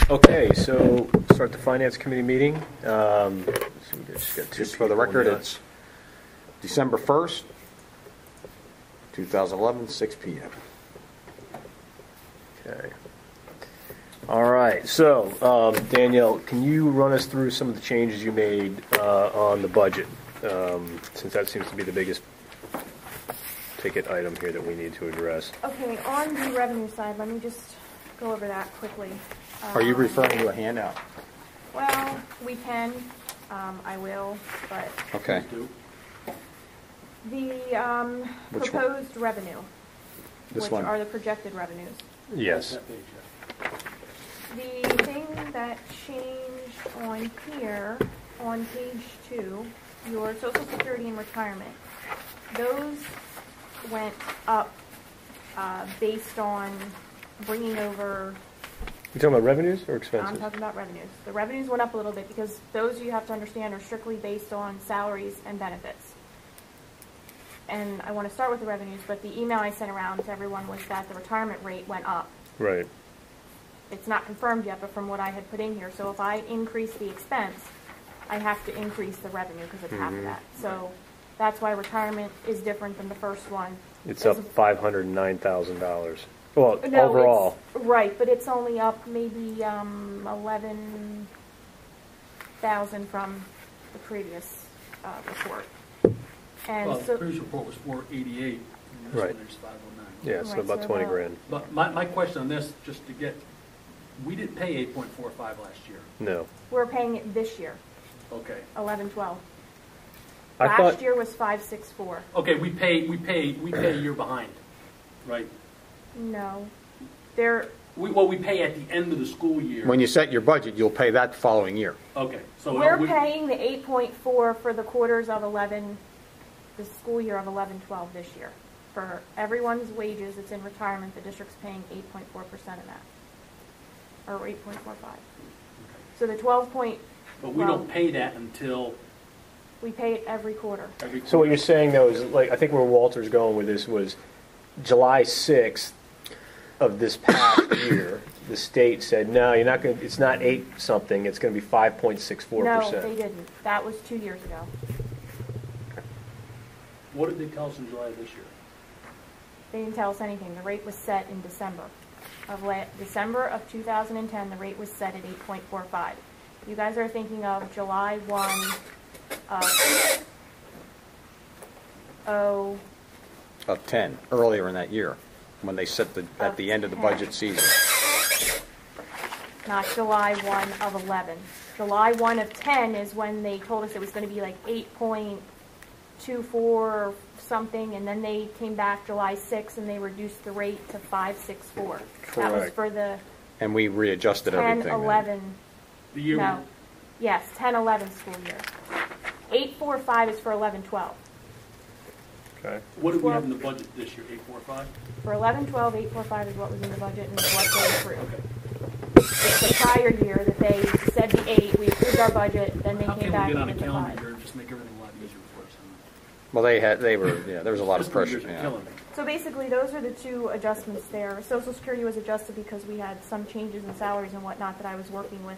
Okay, so start the finance committee meeting. So we just got two Just for the people record, in the- it's December 1st, 2011, 6 p.m. Okay. All right, so Danielle, can you run us through some of the changes you made on the budget? Since that seems to be the biggest ticket item here that we need to address. Okay, on the revenue side, let me just go over that quickly. Are you referring to a handout? Well, we can, I will, but Okay. the Which one? proposed revenue, This which one? are the projected revenues. Yes. The thing that changed on here, on page 2, your Social Security and retirement, those went up based on bringing over. You talking about revenues or I'm expenses? talking about revenues. The revenues went up a little bit because those, you have to understand, are strictly based on salaries and benefits. And I want to start with the revenues, but the email I sent around to everyone was that the retirement rate went up. Right. It's not confirmed yet, but from what I had put in here, so if I increase the expense, I have to increase the revenue because it's half of that. So that's why retirement is different than the first one. It's up $509,000. Well, No, overall. Right, but it's only up maybe 11,000 from the previous report. And Well, the so, previous report was 488, and this Right. one is 509. Yeah, so Right, about so 20 about- grand. But my question on this, just to get, we didn't pay 8.45 last year. No. we're paying it this year, Okay. 11/12. I Last thought, year was 564. Okay, we pay a year behind, right? No, there. We pay at the end of the school year. When you set your budget, you'll pay that the following year. Okay, so We're paying the 8.4 for the quarters of 11, the school year of 11/12 this year. For everyone's wages that's in retirement, the district's paying 8.4% of that, or 8.45. So the 12 point, But we don't pay that until we pay it every quarter. every. so what you're saying though is, like, I think where Walter's going with this was July 6th of this past year, the state said, no, you're not going to, it's not 8 something, it's going to be 5.64%. No, they didn't. That was 2 years ago. What did they tell us in July of this year? They didn't tell us anything. The rate was set in December of 2010. The rate was set at 8.45. You guys are thinking of July 1 of Of 10, earlier in that year, when they set at the end of the budget season. not July 1 of 11. July 1 of 10 is when they told us it was going to be like 8.24 or something, and then they came back July 6 and they reduced the rate to 564. That was Correct. for the And we readjusted 10, everything. then. 11. The year. No. Yes, 10-11 school year. 845 is for 11-12. Okay. What did we have in the budget this year? 845. For 11-12, 845 is what was in the budget and what they approved. Okay. It's the prior year that they said the 8, we approved our budget, then they How came can back we get and on a did the calendar 5. year and just make everything a lot easier for us? Well, there was a lot of Fiscal pressure. years are Yeah. killing me. So basically, those are the two adjustments there. Social Security was adjusted because we had some changes in salaries and whatnot that I was working with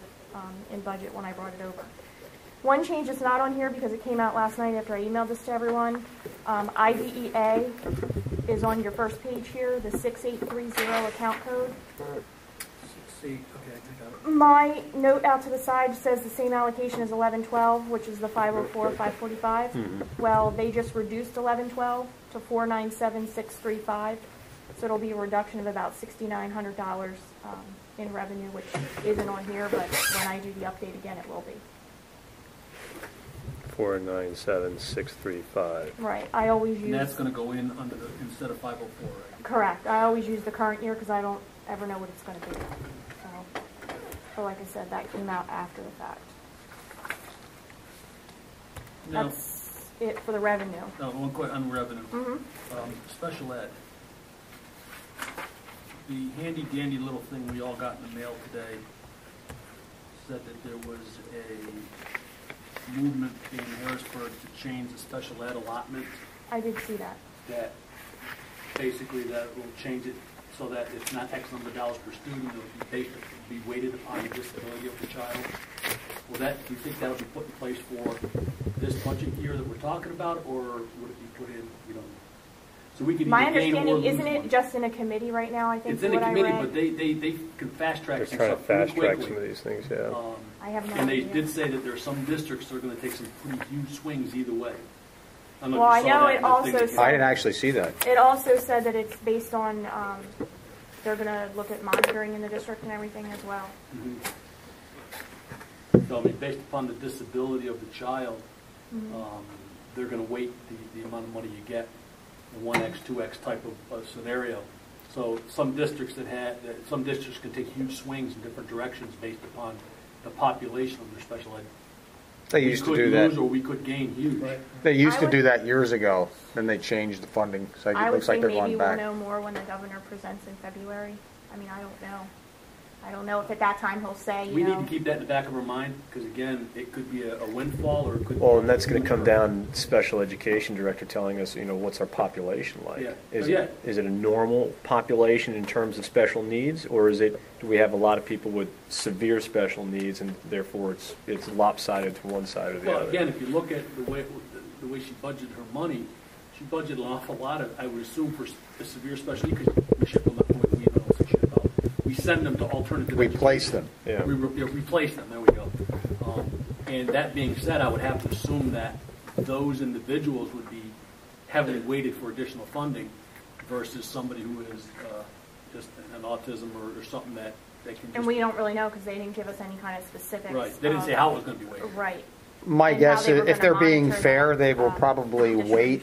in budget when I brought it over. One change that's not on here because it came out last night after I emailed this to everyone. IDEA is on your first page here, the 6830 account code. 6, 8, okay, I got it. My note out to the side says the same allocation as 1112, which is the 504, 545. Well, they just reduced 1112 to 497,635, so it'll be a reduction of about $6,900 in revenue, which isn't on here, but when I do the update again, it will be. 497,635. Right. I always And that's use going to go in under the, instead of 504, right? correct. I always use the current year because I don't ever know what it's going to be. So, but like I said, that came out after the fact. Now, That's it for the revenue. now one question on revenue. Mm-hmm. Special ed. The handy dandy little thing we all got in the mail today said that there was a movement in Harrisburg to change the special ed allotment, I did see that. that basically that will change it so that it's not X number of dollars per student, it'll be weighted upon the disability of the child. Will that, do you think that'll be put in place for this budget year that we're talking about, or would it be put in, you know? So we could My either gain or understanding, lose isn't money. it just in a committee right now, I think, It's from in a what I committee, read? but they can fast track They're some trying to stuff pretty fast track quickly. some of these things, yeah. I have no And they idea. did say that there are some districts that are gonna take some pretty huge swings either way. I don't know if Well, you I saw know that it in the also thing that said- came I didn't actually see that. It also said that it's based on, they're gonna look at monitoring in the district and everything as well. So, I mean, based upon the disability of the child, they're gonna weight the amount of money you get, the 1X, 2X type of scenario. So some districts some districts can take huge swings in different directions based upon the population of their special ed. They used to do We could that. lose or we could gain huge. They used I to would- do that years ago, then they changed the funding, so I it would looks like think they're maybe going we'll back. know more when the governor presents in February. I mean, I don't know. I don't know if at that time he'll say, We you need know. to keep that in the back of our mind, because again, it could be a windfall or it could be. Well, and that's going to come down to special education director telling us, you know, what's our population like? Yeah. Is Yeah. it a normal population in terms of special needs, or do we have a lot of people with severe special needs, and therefore it's lopsided to one side or the Well, other? again, if you look at the way she budgeted her money, she budgeted an awful lot of, I would assume, for the severe special need, because we ship them, we send them to alternative We education. place them. Yeah. We replace them, there we go. And that being said, I would have to assume that those individuals would be heavily weighted for additional funding versus somebody who is just an autism or something that can just. And we don't really know because they didn't give us any kind of specifics. Right, they didn't say how it was gonna be weighted. Right. My And how guess they is, were if gonna they're being monitor fair, that, they will probably weight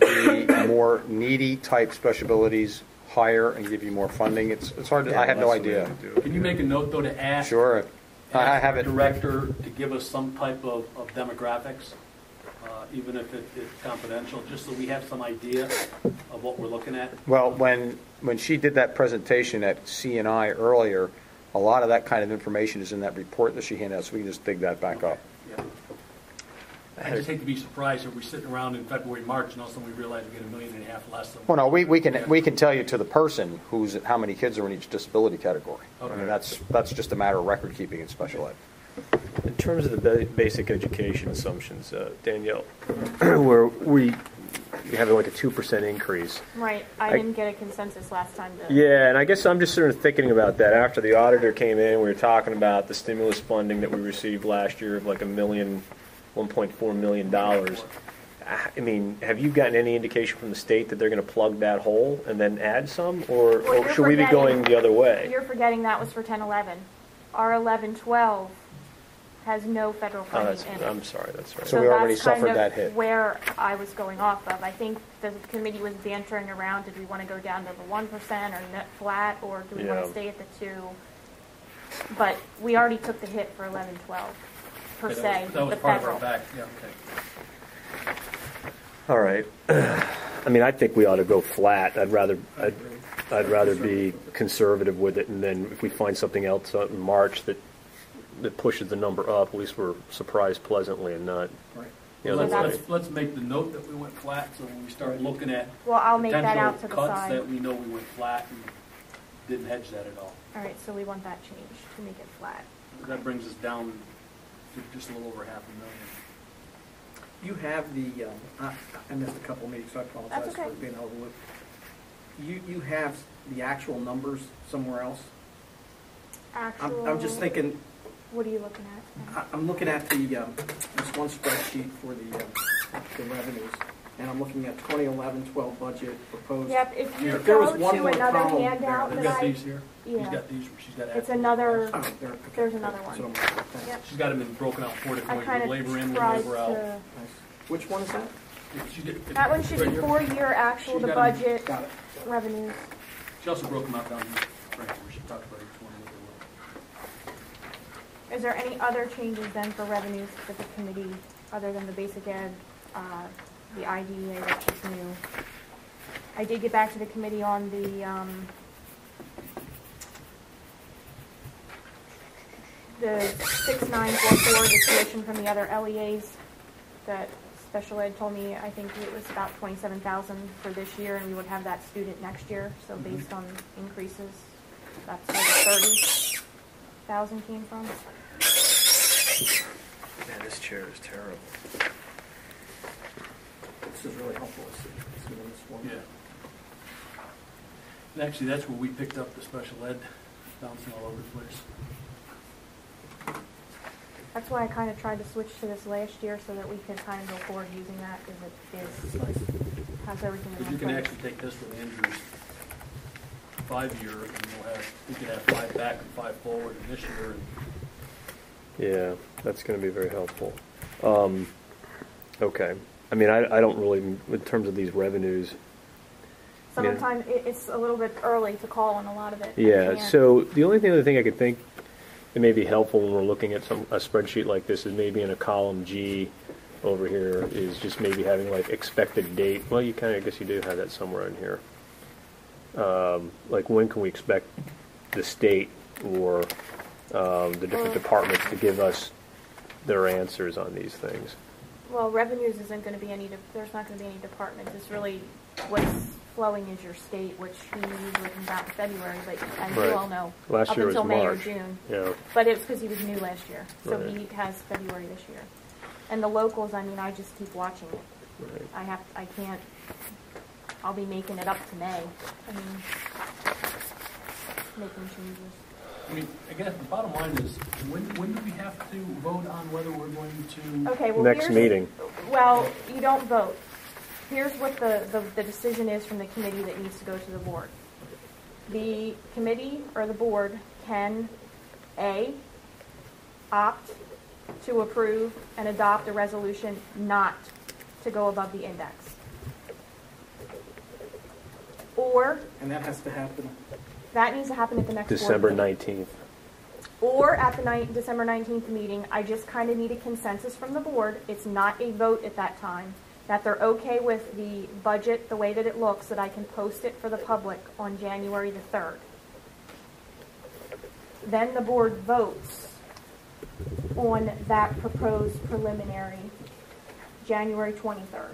distribution. the more needy type special abilities higher and give you more funding. It's hard to, I have no idea. Can you make a note, though, to ask? Sure. I ask have our it. director to give us some type of demographics, even if it's confidential, just so we have some idea of what we're looking at. Well, when she did that presentation at CNI earlier, a lot of that kind of information is in that report that she handed out, so we can just dig that back up. Yeah. I just hate to be surprised if we're sitting around in February, March, and all of a sudden we realize we get $1.5 million less than. Well, no, we can tell you to the person how many kids are in each disability category. I Okay. mean, that's just a matter of record keeping in special ed. In terms of the basic education assumptions, Danielle, where we have like a 2% increase. Right. I didn't get a consensus last time. Yeah, and I guess I'm just sort of thinking about that. After the auditor came in, we were talking about the stimulus funding that we received last year of like $1.4 million. I mean, have you gotten any indication from the state that they're going to plug that hole and then add some, or Well, you're should we be forgetting- going the other way? You're forgetting that was for 10-11. Our 11-12 has no federal Oh, funding that's, in it. I'm sorry, that's right. So we already that's kind suffered of that hit. Where I was going off of. I think the committee was bantering around, did we want to go down to the 1% or net flat, or do we want Yeah. to stay at the 2? But we already took the hit for 11-12, per se, That was the part of federal. our back, yeah, okay. All right. I mean, I think we ought to go flat. I'd rather be conservative with it, and then if we find something else in March that pushes the number up, at least we're surprised pleasantly and not. Right. You know, So that's that's- Let's make the note that we went flat, so when we start looking at Well, I'll make that potential out to the cuts, side. that we know we went flat and didn't hedge that at all. All right, so we want that changed to make it flat. That brings us down to just a little over $500,000. You have the, I missed a couple of meetings, so I apologize That's okay. for being overlooked. You have the actual numbers somewhere else? Actual. I'm just thinking, What are you looking at? I'm looking at the, this one spreadsheet for the revenues, and I'm looking at 2011-12 budget proposed. Yep, if you If there was go one to more another column handout there, We've that got I, these here. She's yeah, got these, she's got. it's actual another, Oh, there, okay. there's another That's one. what I'm- thanks. Yep. She's got them in broken out 4 I different ways, kind with labor in, of with tried labor out. to, Nice. Which one is that? that one should Right be here. 4-year actual She's to got 'em. budget Got it. revenues. She also broke them out down here, right, where she talked about each one. what they were. Is there any other changes then for revenues that the committee, other than the basic ed, the IDEA, which is new? I did get back to the committee on the 6944, the tuition from the other LEAs that special ed told me, I think it was about 27,000 for this year, and we would have that student next year. So based on increases, that's where the 30,000 came from. Man, this chair is terrible. This is really helpful to see in this one. Yeah. And actually, that's where we picked up the special ed, bouncing all over the place. That's why I kind of tried to switch to this last year so that we could kind of go forward using that because it It's is, nice. has everything in Because one you can place. actually take this with Andrew's 5-year, and we could have 5 back and 5 forward in this year. And Yeah, that's going to be very helpful. Okay. I mean, I don't really, in terms of these revenues. Summertime, it's a little bit early to call on a lot of it. I Yeah, can't- so the only other thing I could think it may be helpful when we're looking at a spreadsheet like this is maybe in a column G over here is just maybe having like expected date. Well, you kind of, I guess you do have that somewhere in here. Like when can we expect the state or the different departments to give us their answers on these things? Well, revenues isn't going to be there's not going to be any departments. It's really what's flowing is your state, which he usually comes out in February, but as Right. you all know, Last up year was until May or March. June. Yeah. But it's because he was new last year, so Right. he has February this year. And the locals, I mean, I just keep watching it. Right. I can't, I'll be making it up to May. I mean, making changes. I mean, again, the bottom line is, when do we have to vote on whether we're going to? Okay, well, Next meeting. Well, you don't vote. Here's what the decision is from the committee that needs to go to the board. The committee or the board can, A, opt to approve and adopt a resolution not to go above the index. Or, And that has to happen. that needs to happen at the next board December meeting. 19th. Or at the December 19th meeting, I just kind of need a consensus from the board. It's not a vote at that time, that they're okay with the budget, the way that it looks, that I can post it for the public on January the 3rd. Then the board votes on that proposed preliminary January 23rd.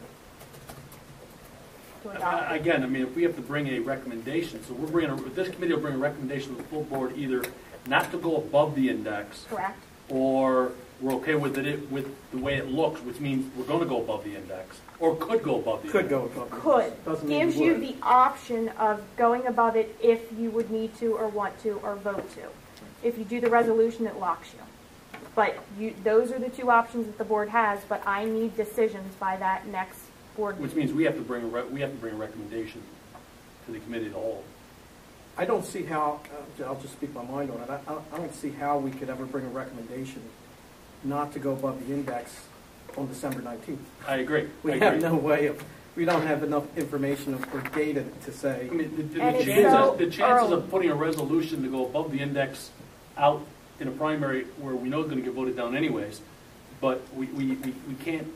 To adopt it. Again, I mean, if we have to bring a recommendation, so this committee will bring a recommendation to the full board, either not to go above the index, Correct? or we're okay with it, with the way it looks, which means we're going to go above the index, or could go above the Could index. go above. Could. Doesn't mean Gives you you would. the option of going above it if you would need to or want to or vote to. If you do the resolution, it locks you. But those are the two options that the board has, but I need decisions by that next board Which meeting. means we have to bring a recommendation to the committee of the whole. I don't see how, I'll just speak my mind on it, I don't see how we could ever bring a recommendation not to go above the index on December 19th. I agree. We I have agree. no way of, we don't have enough information or data to say, I mean, the And it's chances, so the chances early. of putting a resolution to go above the index out in a primary where we know it's going to get voted down anyways, but we can't,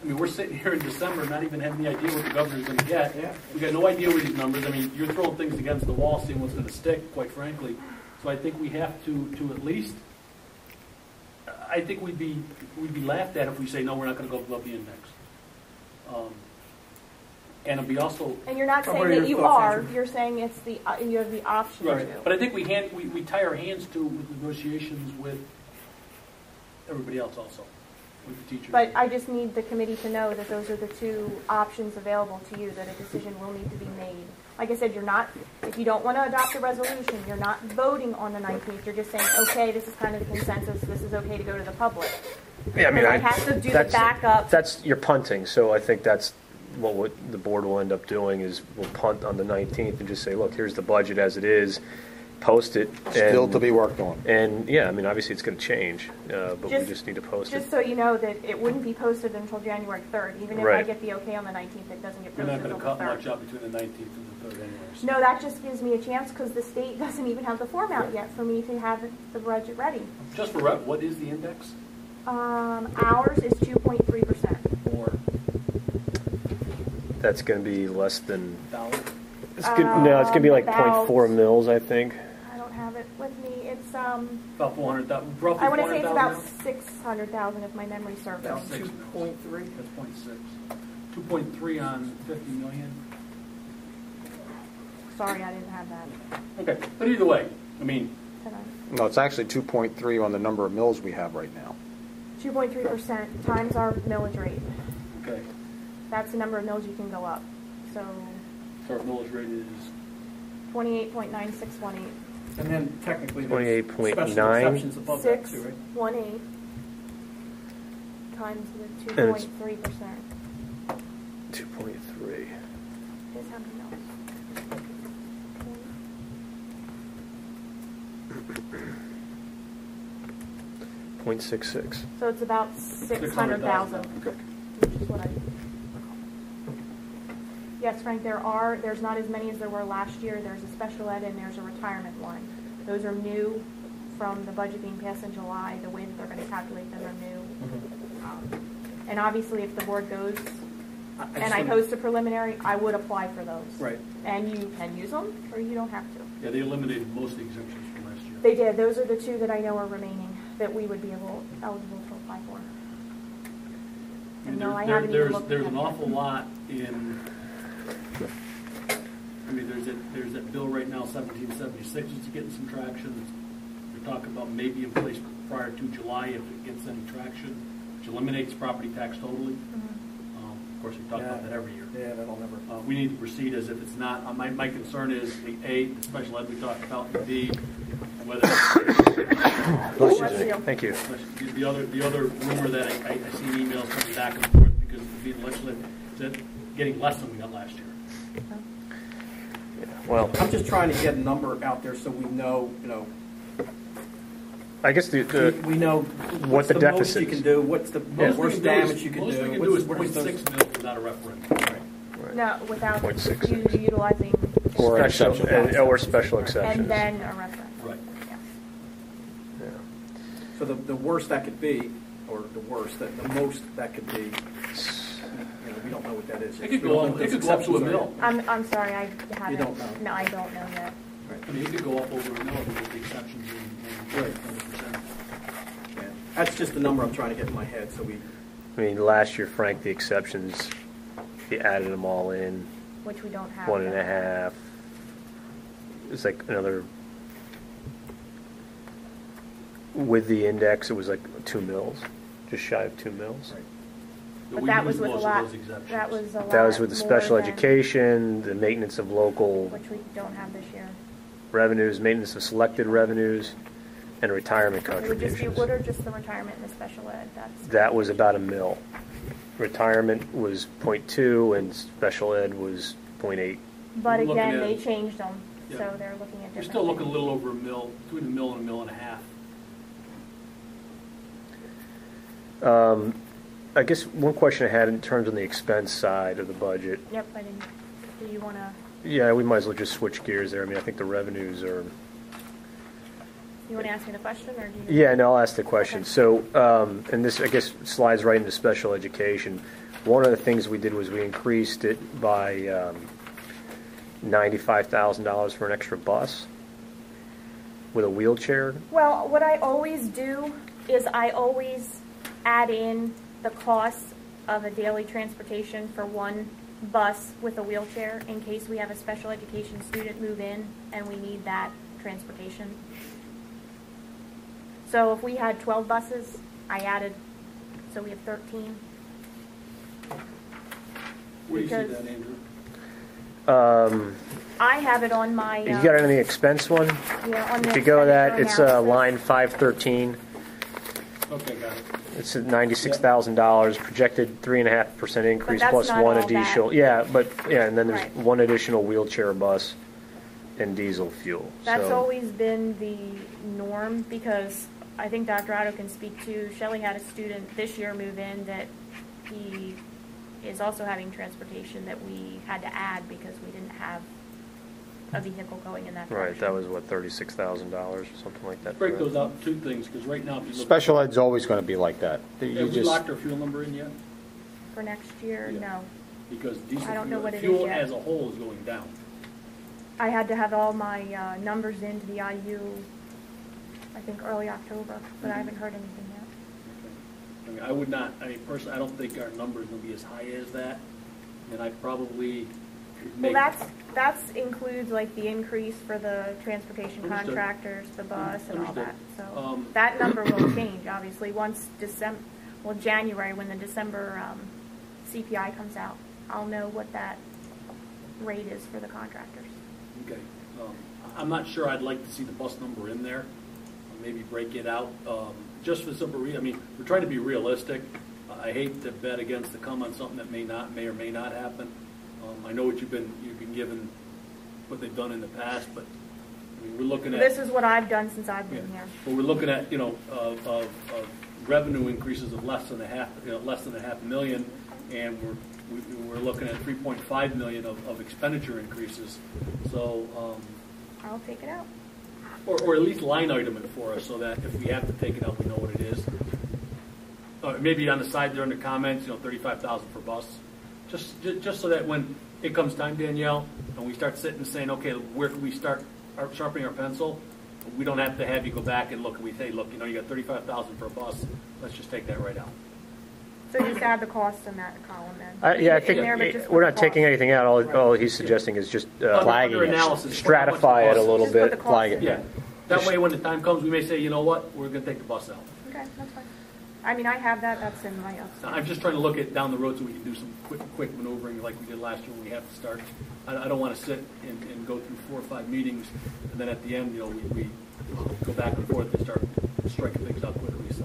I mean, we're sitting here in December not even having any idea what the governor's going to get. Yeah. We got no idea what these numbers, I mean, you're throwing things against the wall, seeing what's going to stick, quite frankly. So I think we have to at least, I think we'd be laughed at if we say, no, we're not going to go above the index. And it'll be also, And you're not What saying are that your you thoughts, are, Andrew? you're saying it's you have the option to. right, but I think we tie our hands to with negotiations with everybody else also, with the teachers. But I just need the committee to know that those are the two options available to you, that a decision will need to be made. Like I said, if you don't want to adopt a resolution, you're not voting on the 19th, you're just saying, okay, this is kind of the consensus, this is okay to go to the public. Yeah, I mean, Because I have to do the backup. That's you're punting, so I think that's what the board will end up doing is we'll punt on the 19th and just say, look, here's the budget as it is, post it. Still and- to be worked on. And yeah, I mean, obviously it's going to change, but we Just- just need to post it. Just so you know that it wouldn't be posted until January 3rd. Even if I Right. get the okay on the 19th, it doesn't get You're not posted going until to the cut 3rd. much out between the 19th and the 3rd anyways. No, that just gives me a chance because the state doesn't even have the form out yet for me to have the budget ready. Just for what is the index? Ours is 2.3%. Or That's going to be less than. dollar? No, it's going to be like About- 0.4 mils, I think. I don't have it. with me, it's, About 400,000, roughly I want to say it's 400,000 about now? 600,000 if my memory serves. About Six. 2.3. That's 0.6. 2.3 on 50 million. Sorry, I didn't have that. Okay, but either way, I mean, Can I? No, it's actually 2.3 on the number of mills we have right now. 2.3% times our millage rate. okay, That's the number of mills you can go up. So so our millage rate is 28.9618. And then technically, 28.9. special exceptions above that too, right? 618 times the And it's- 2.3% 2.3. is how many mills? .66. So it's about 600,000, Okay. which is what I. Yes, Frank, there's not as many as there were last year. There's a special ed and there's a retirement one. Those are new from the budget being passed in July. The way that they're going to calculate them are new. And obviously, if the board goes and I post a preliminary, I would apply for those. Right. And you can use them or you don't have to. Yeah, they eliminated most of the exemptions from last year. They did. Those are the two that I know are remaining that we would be eligible to apply for. I mean, No, I haven't even looked at there's that an yet. awful lot in, I mean, there's that bill right now, 1776, is getting some traction. They're talking about maybe in place prior to July if it gets any traction, which eliminates property tax totally. Of course, we talk about that every year. Yeah, that'll never. We need to proceed as if it's not. My concern is, A, the special ed we talked about, and B, whether Bless you. Thank you. the other rumor that I see emails coming back and forth because of being legislative is that getting less than we got last year. Well, I'm just trying to get a number out there so we know, I guess we know what what's the most deficit you can is. do, what's the worst damage you can Most we do. can do is what's those- 0.6 mil without a referendum. No, without 0.66. utilizing Or an Special, exception. or special exceptions. and then a referendum. Right. Yes. Yeah. So the worst that could be, or the worst, the most that could be, we don't know what that is. It could go up. It could go up to a mil. I'm sorry, I haven't. You don't know. No, I don't know yet. I mean, it could go up over a mil with the exceptions and Right. 20%. Yeah. That's just the number I'm trying to get in my head, so we, I mean, last year, Frank, the exceptions, he added them all in, Which we don't have. 1.5. It's like another, with the index, it was like 2 mils, just shy of 2 mils. But we that use was with a most of lot. those exemptions. That was a lot. That was with the more special than- education, the maintenance of local Which we don't have this year. revenues, maintenance of selected revenues, and retirement It would just be, contributions. what are just the retirement and the special ed? That's. That was about a mil. Retirement was 0.2 and special ed was 0.8. But We're looking again, at- they changed them, Yeah. so they're looking at You're different. still looking a things. little over a mil, between a mil and a mil and a half. I guess one question I had in terms of the expense side of the budget. Yep, I didn't, do you want to, Yeah, we might as well just switch gears there. I mean, I think the revenues are. you want to ask me the question, or do you? Yeah, no, I'll ask the question. Okay. So, and this, I guess, slides right into special education. One of the things we did was we increased it by $95,000 for an extra bus with a wheelchair. Well, what I always do is I always add in the cost of a daily transportation for one bus with a wheelchair in case we have a special education student move in and we need that transportation. So if we had 12 buses, I added, so we have 13. Where do you see Because- that, Andrew? I have it on my. You got it on the expense one? Yeah, on the If you go to that, expenditure it's analysis. line 513. Okay, got it. It's at $96,000, projected 3.5% increase that's plus not one all additional. that. Yeah, but, yeah, and then there's Right. one additional wheelchair bus and diesel fuel. That's So- always been the norm because I think Dr. Otto can speak to, Shelley had a student this year move in that he is also having transportation that we had to add because we didn't have a vehicle going in that direction. Right, that was what, $36,000 or something like that? Break those out in two things, because right now, if you look. Special ed's always going to be like that. Have You we just, locked our fuel number in yet? For next year, Yeah. no. Because diesel I don't know fuel, what it is fuel yet. as a whole is going down. I had to have all my numbers into the IU I think early October, but I haven't heard anything yet. I mean, I would not, I mean, personally, I don't think our number's gonna be as high as that, and I probably could Well, make. that's includes like the increase for the transportation Understood. contractors, the bus and all Understood. that. So Um, that number will change, obviously, once January, when the December CPI comes out, I'll know what that rate is for the contractors. Okay. I'm not sure I'd like to see the bus number in there. Maybe break it out, just for the simple reason, I mean, we're trying to be realistic. I hate to bet against the come on something that may or may not happen. I know what you've been given, what they've done in the past, but I mean, we're looking at. This is what I've done since I've been Yeah. here. But we're looking at, of revenue increases of less than a half million, and we're looking at 3.5 million of expenditure increases. So, I'll take it out. or at least line item it for us so that if we have to take it out, we know what it is. Maybe on the side there in the comments, 35,000 per bus. Just so that when it comes time, Danielle, and we start sitting and saying, okay, where can we start sharpening our pencil? We don't have to have you go back and look, and we say, look, you got 35,000 per bus, let's just take that right out. So just add the cost in that column then. Yeah, I In there, but think just we're put not the taking cost. anything out. All he's suggesting is just Flagging Under it. analysis, put how much the stratify it a cost is. little Just put the bit. cost Flag in it. Yeah, there. that way when the time comes, we may say, you know what, we're going to take the bus out. Okay, that's fine. I mean, I have that, that's in my upstairs. I'm just trying to look at down the road so we can do some quick maneuvering like we did last year when we have to start. I don't want to sit and go through 4 or 5 meetings, and then at the end, we go back and forth and start striking things out quickly,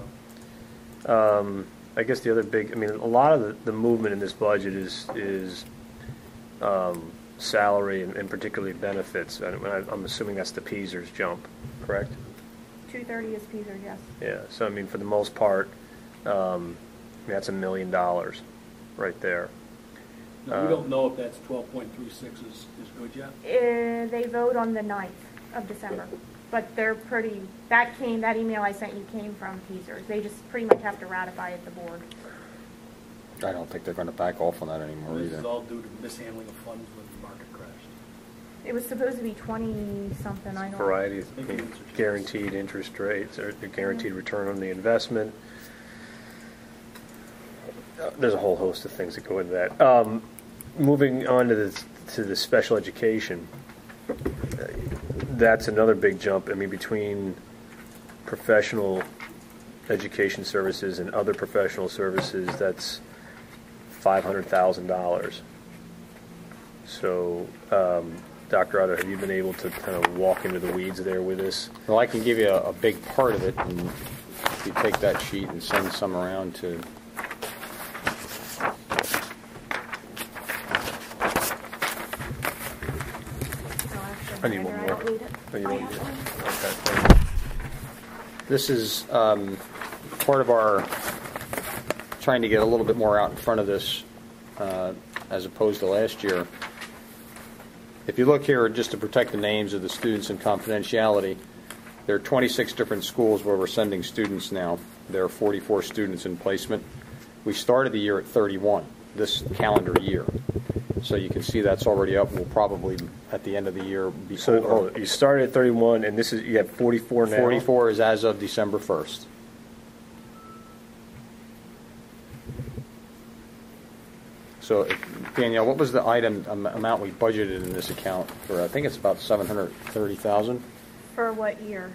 so. I guess the other big, a lot of the movement in this budget is salary and particularly benefits. I'm assuming that's the PESER's jump, correct? 230 is Peter, yes. Yeah, so for the most part, that's $1 million right there. Now, we don't know if that's 12.36 is good yet. They vote on the 9th of December, but they're pretty, that email I sent you came from Peasers. They just pretty much have to ratify it, the board. I don't think they're going to back off on that anymore This is either. all due to mishandling of funds when the market crashed. It was supposed to be 20-something, I know. Variety of guaranteed interest rates or the guaranteed return on the investment. There's a whole host of things that go into that. Moving on to the special education, that's another big jump. Between professional education services and other professional services, that's $500,000. So, Dr. Otto, have you been able to kind of walk into the weeds there with this? Well, I can give you a big part of it, and if you take that sheet and send some around to... I need one I more. don't need it. Oh, you I don't have need it. one. Okay. This is part of our trying to get a little bit more out in front of this as opposed to last year. If you look here, just to protect the names of the students and confidentiality, there are 26 different schools where we're sending students now. There are 44 students in placement. We started the year at 31 this calendar year. So you can see that's already up. We'll probably, at the end of the year, be over. You started at 31, and you have 44 now? 44 is as of December 1st. So, Danielle, what was the amount we budgeted in this account for? I think it's about $730,000 For what year?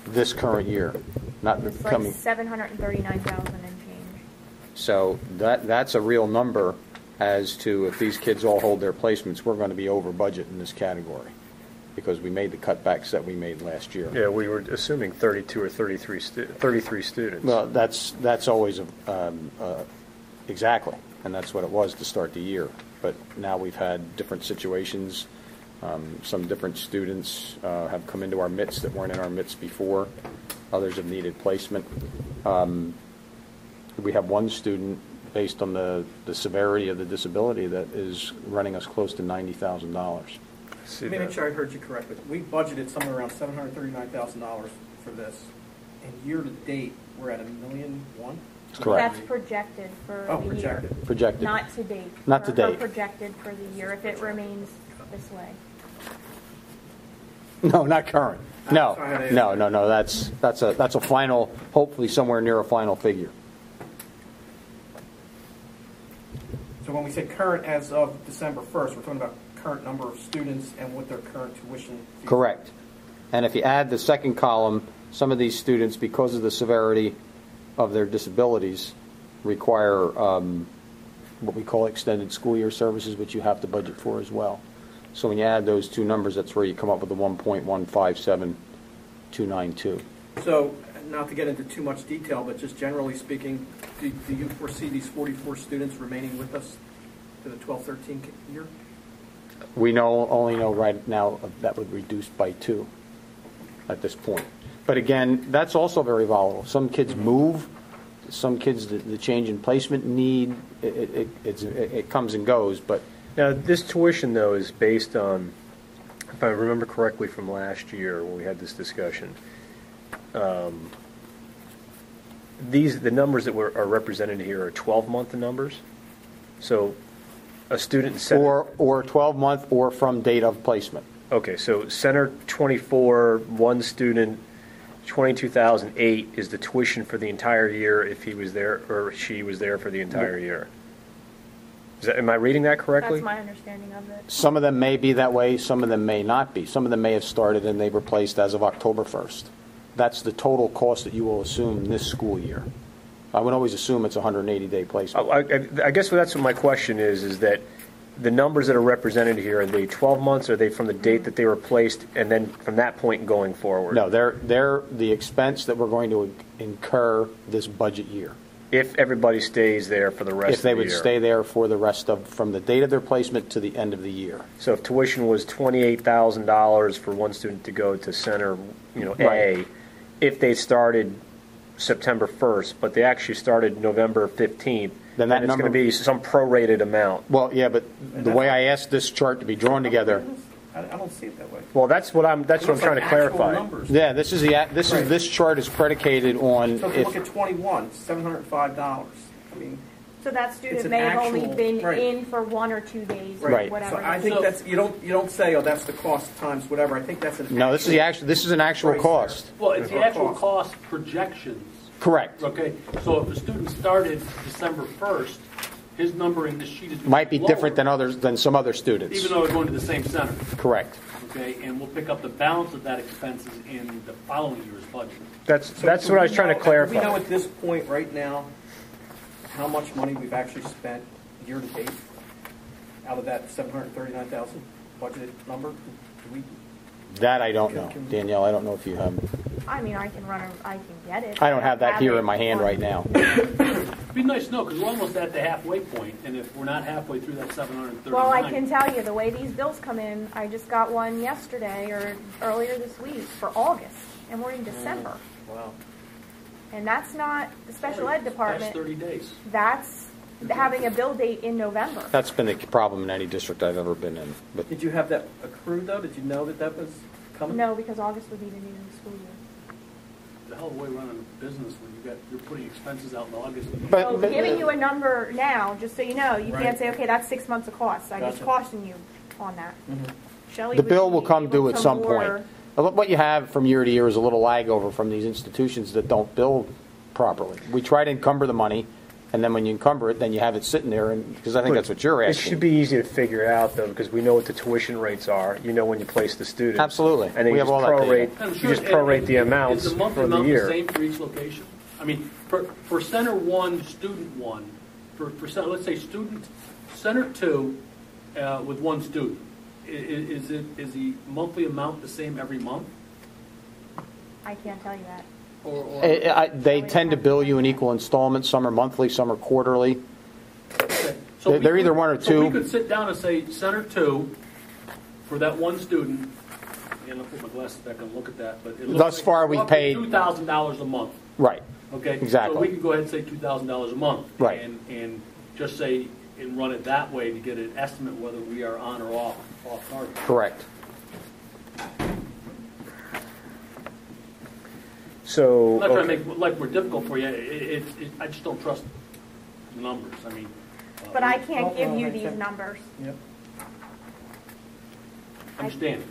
this current year, not the It's like coming. 739,000 and change. So that's a real number as to if these kids all hold their placements, we're going to be over budget in this category because we made the cutbacks that we made last year. Yeah, we were assuming 32 or 33 students. Well, that's always exactly, and that's what it was to start the year. But now we've had different situations. Some different students have come into our midst that weren't in our midst before. Others have needed placement. We have one student, based on the severity of the disability, that is running us close to $90,000. See Let me make that. sure I heard you correctly. We budgeted somewhere around $739,000 for this, and year to date, we're at $1.1 million. Correct. That's projected for Oh, the projected. year. Projected. Not to date. Not to Or date. projected for the year, if it remains this way. No, not current. No, Sorry, I had to- no, that's a final, hopefully somewhere near a final figure. So when we say current as of December 1st, we're talking about current number of students and what their current tuition fees. Correct. And if you add the second column, some of these students, because of the severity of their disabilities, require what we call extended school year services, which you have to budget for as well. So when you add those two numbers, that's where you come up with the 1.157292. So, not to get into too much detail, but just generally speaking, do you foresee these 44 students remaining with us to the 12-13 year? We only know right now that would reduce by 2 at this point. But again, that's also very volatile. Some kids move. Some kids, the change in placement need, it comes and goes. But Now, this tuition, though, is based on, if I remember correctly from last year when we had this discussion, the numbers that are represented here are 12-month numbers. So a student in center, or 12-month or from date of placement. okay, so center 24, one student, 22,008 is the tuition for the entire year if he was there or she was there for the entire year. Am I reading that correctly? That's my understanding of it. Some of them may be that way, some of them may not be. Some of them may have started and they were placed as of October 1st. That's the total cost that you will assume this school year. I would always assume it's a 180-day placement. I guess that's what my question is that the numbers that are represented here, are they 12 months, or are they from the date that they were placed, and then from that point going forward? No, they're the expense that we're going to incur this budget year. If everybody stays there for the rest of the year. If they would stay there for the rest of, from the date of their placement to the end of the year. So if tuition was $28,000 for one student to go to center, A, Right. if they started September 1st, but they actually started November 15th, Then that it's going to number- be some prorated amount. Well, yeah, but the way I asked this chart to be drawn together, I don't see it that way. Well, that's what I'm trying to Actual clarify. numbers. yeah, this chart is predicated on So if you look at 21, $705. I mean, So that It's student an may have only actual- been right. in for 1 or 2 days, Right. whatever. so I think So- that's, you don't say, oh, that's the cost times whatever. I think that's an no, this is an actual Price cost. Well, it's the Or actual cost. cost projections. Correct. Okay, so if a student started December 1st, his number in this sheet is Might be lower, different than some other students. even though they're going to the same center. Correct. Okay, and we'll pick up the balance of that expenses in the following year's budget. That's So what do I was we trying to know- clarify. Do we know at this point right now how much money we've actually spent year to date out of that 739,000 budgeted number? Do we? That I don't know, Danielle. I don't know if you have. I mean, I can get it. I don't have that here it in my hand on- right now. It'd be nice to know, because we're almost at the halfway point, and if we're not halfway through that 739. Well, I can tell you, the way these bills come in, I just got one yesterday or earlier this week for August, and we're in December. Wow. And that's not the special ed That's department. 30 days. That's having a bill date in November. That's been the problem in any district I've ever been in. But Did you have that accrued though? Did you know that was coming? No, because August would be the new school year. The hell of a way running a business when you're putting expenses out in August. So giving you a number now, just so you know, you Right. can't say, okay, that's 6 months of costs. I just Gotcha. caution you on that. Shelley the would bill will be come able due to at some more- point. What you have from year to year is a little lag over from these institutions that don't bill properly. We try to encumber the money, and then when you encumber it, then you have it sitting there, and because I think that's what you're It asking. should be easy to figure out, though, because we know what the tuition rates are. You know when you place the student. Absolutely. And then We you have just all that data. prorate. You just prorate the amounts Is the monthly for the amount year. the same for each location? I mean, for center one, student one, for center, let's say center two with one student, is the monthly amount the same every month? I can't tell you that. They tend to bill you in equal installments. Some are monthly, some are quarterly. Okay. They're we either could- one or So two. we could sit down and say, center two, for that one student, and I'll put my glasses back and look at that, but it looks Thus like far, we've roughly paid- $2,000 a month. Right. Okay? Exactly. So we could go ahead and say $2,000 a month. Right. And just say, and run it that way to get an estimate whether we are on or off target. Correct. So, I'm not trying okay. to make life more difficult for you. I just don't trust the numbers. I mean. But I can't Well, give you I these can't- numbers. Yep. Understand.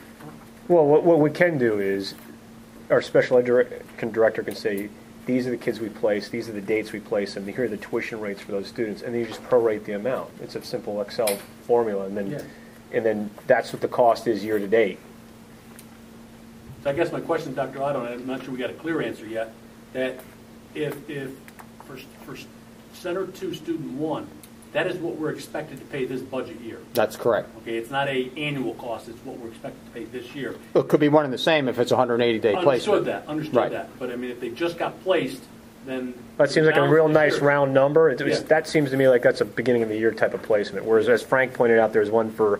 Well, what we can do is, our special ed director can say, these are the kids we place, these are the dates we place them, here are the tuition rates for those students, and then you just prorate the amount. It's a simple Excel formula, and then Yeah. and then that's what the cost is year to date. So I guess my question, Dr. Otto, and I'm not sure we got a clear answer yet, that if for Center 2, Student 1, that is what we're expected to pay this budget year. That's correct. Okay, it's not a annual cost, it's what we're expected to pay this year. It could be one and the same if it's a 180-day placement. Understood Right. that. But I mean, if they just got placed, then. That seems like a balance real this nice year- round number. Yeah. That seems to me like that's a beginning of the year type of placement. Whereas, as Frank pointed out, there's one for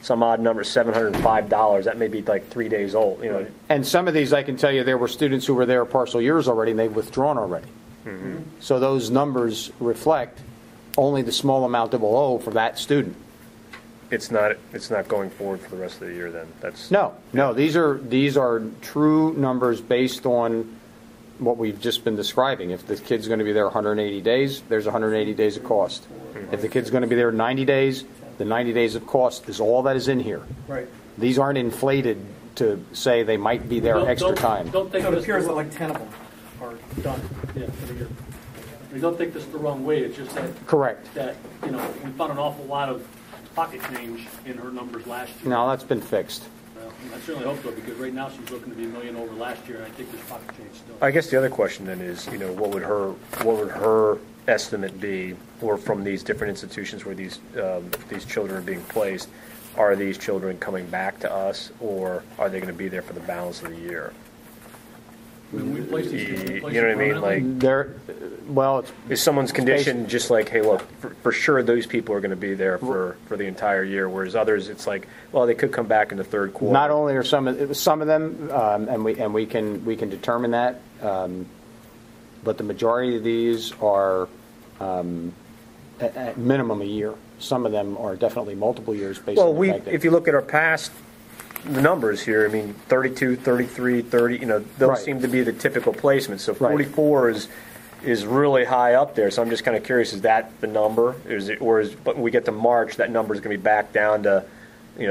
some odd number, $705. That may be like 3 days old. You know, Right. And some of these, I can tell you, there were students who were there partial years already, and they've withdrawn already. So those numbers reflect only the small amount that will owe for that student. it's not going forward for the rest of the year. Then that's No, these are true numbers based on what we've just been describing. If the kid's going to be there 180 days, there's 180 days of cost. If the kid's going to be there 90 days, the 90 days of cost is all that is in here. Right. These aren't inflated to say they might be there Don't- extra don't- time. Don't take So it this appears the that wrong- like 10 of them are done Yeah. for the year. We don't take this the wrong way, it's just that, Correct. we found an awful lot of pocket change in her numbers last year. No, that's been fixed. Well, I certainly hope so, because right now she's looking to be $1 million over last year, and I think there's pocket change still. I guess the other question then is, what would her estimate be, or from these different institutions where these children are being placed? Are these children coming back to us, or are they going to be there for the balance of the year? When we place these kids, we You place know what I them mean? permanently. Like, is someone's condition just like, hey, look, for sure those people are going to be there for the entire year, whereas others, it's like, well, they could come back in the third quarter. Not only are some of them, and we can determine that, but the majority of these are at minimum a year. Some of them are definitely multiple years based Well, on the fact that if you look at our past numbers here, I mean, 32, 33, 30, those Right. seem to be the typical placements. So Right. 44 is really high up there. So I'm just kind of curious, is that the number? But when we get to March, that number is going to be back down to,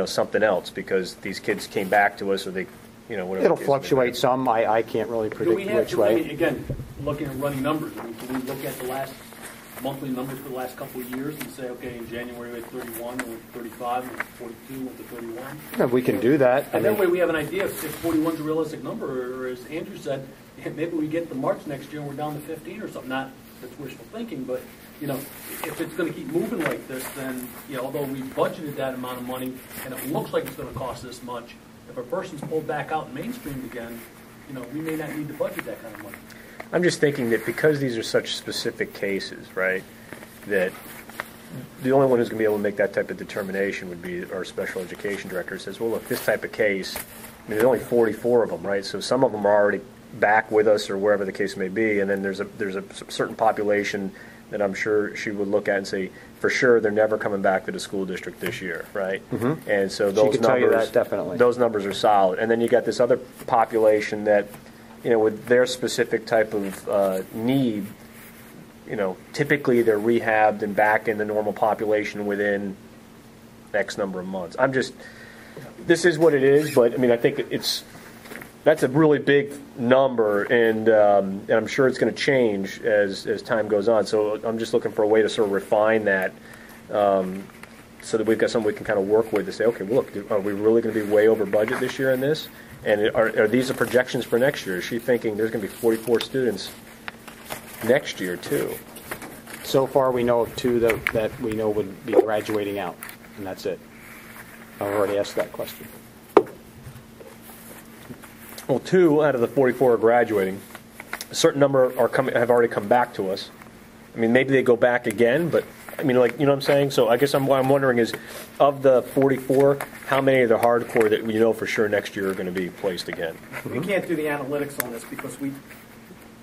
something else because these kids came back to us, or they, whatever. it'll the case may fluctuate be. some. I can't really Do predict we have, which I mean, way. again, looking at running numbers, I mean, can we look at the last monthly numbers for the last couple of years and say, okay, in January we had 31, we had 35, we had 42, we went to 31? Yeah, we can do that. And that way we have an idea if 41 is a realistic number, or as Andrew said, maybe we get to March next year and we're down to 15 or something. Not that's wishful thinking, but if it's going to keep moving like this, then although we budgeted that amount of money and it looks like it's going to cost this much, if a person's pulled back out and mainstreamed again, we may not need to budget that kind of money. I'm just thinking that because these are such specific cases, right, that the only one who's going to be able to make that type of determination would be our special education director. Says, well, look, this type of case, I mean, there's only 44 of them, right? So some of them are already back with us or wherever the case may be, and then there's a certain population that I'm sure she would look at and say, for sure, they're never coming back to the school district this year, right? Mm-hmm. And so those could numbers, tell you that, definitely. those numbers are solid. And then you got this other population that, with their specific type of need, typically they're rehabbed and back in the normal population within X number of months. This is what it is, but I mean, I think that's a really big number, and I'm sure it's going to change as time goes on. So I'm just looking for a way to sort of refine that, so that we've got something we can kind of work with to say, okay, well, look, are we really going to be way over budget this year in this? And are these the projections for next year? Is she thinking there's going to be 44 students next year too? So far, we know of 2 that we know would be graduating out, and that's it. I've already asked that question. Well, 2 out of the 44 are graduating. A certain number have already come back to us. I mean, maybe they go back again, but I mean, like, you know what I'm saying? So I guess what I'm wondering is, of the 44, how many of the hardcore that we know for sure next year are going to be placed again? We can't do the analytics on this because we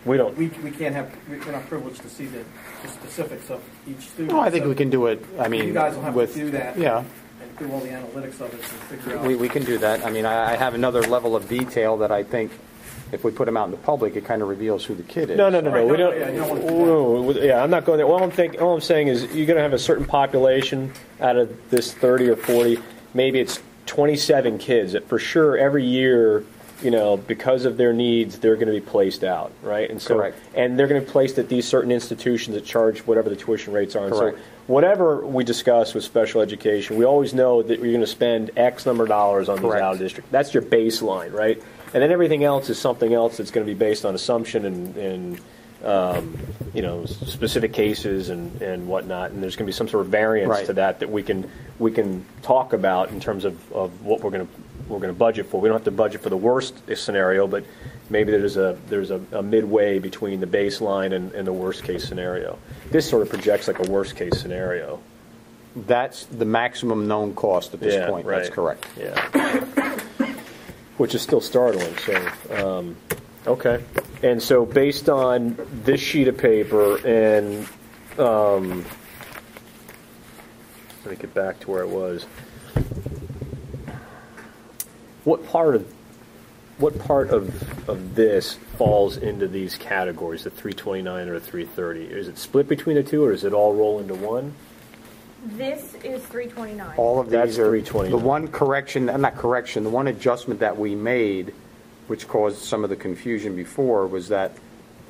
don't. we're not privileged to see the specifics of each student. Well, I think So we can do it. I mean, you guys will have with to do that. Yeah, And do all the analytics of it and figure out. we can do that. I mean, I have another level of detail that I think if we put them out in the public, it kind of reveals who the kid is. No. Right, We don't. yeah, you don't want to do No, yeah, I'm not going there. All I'm saying is you're going to have a certain population out of this 30 or 40. Maybe it's 27 kids that for sure every year because of their needs, they're going to be placed out, right? And so, Correct. and they're going to be placed at these certain institutions that charge whatever the tuition rates are. And Correct. so, whatever we discuss with special education, we always know that you're going to spend X number of dollars on these Correct. out of district. That's your baseline, right? And then everything else is something else that's going to be based on assumption and specific cases and whatnot. And there's going to be some sort of variance Right. to that we can talk about in terms of what we're going to budget for. We don't have to budget for the worst scenario, but maybe there's a midway between the baseline and the worst case scenario. This sort of projects like a worst case scenario. That's the maximum known cost at this Yeah, point. right. That's correct. Yeah. Which is still startling. So, okay. And so, based on this sheet of paper, and let me get back to where it was. What part of this falls into these categories, the 329 or the 330? Is it split between the two, or does it all roll into one? This is 329. All of That's these are 329. the one correction, not correction, the one adjustment that we made, which caused some of the confusion before, was that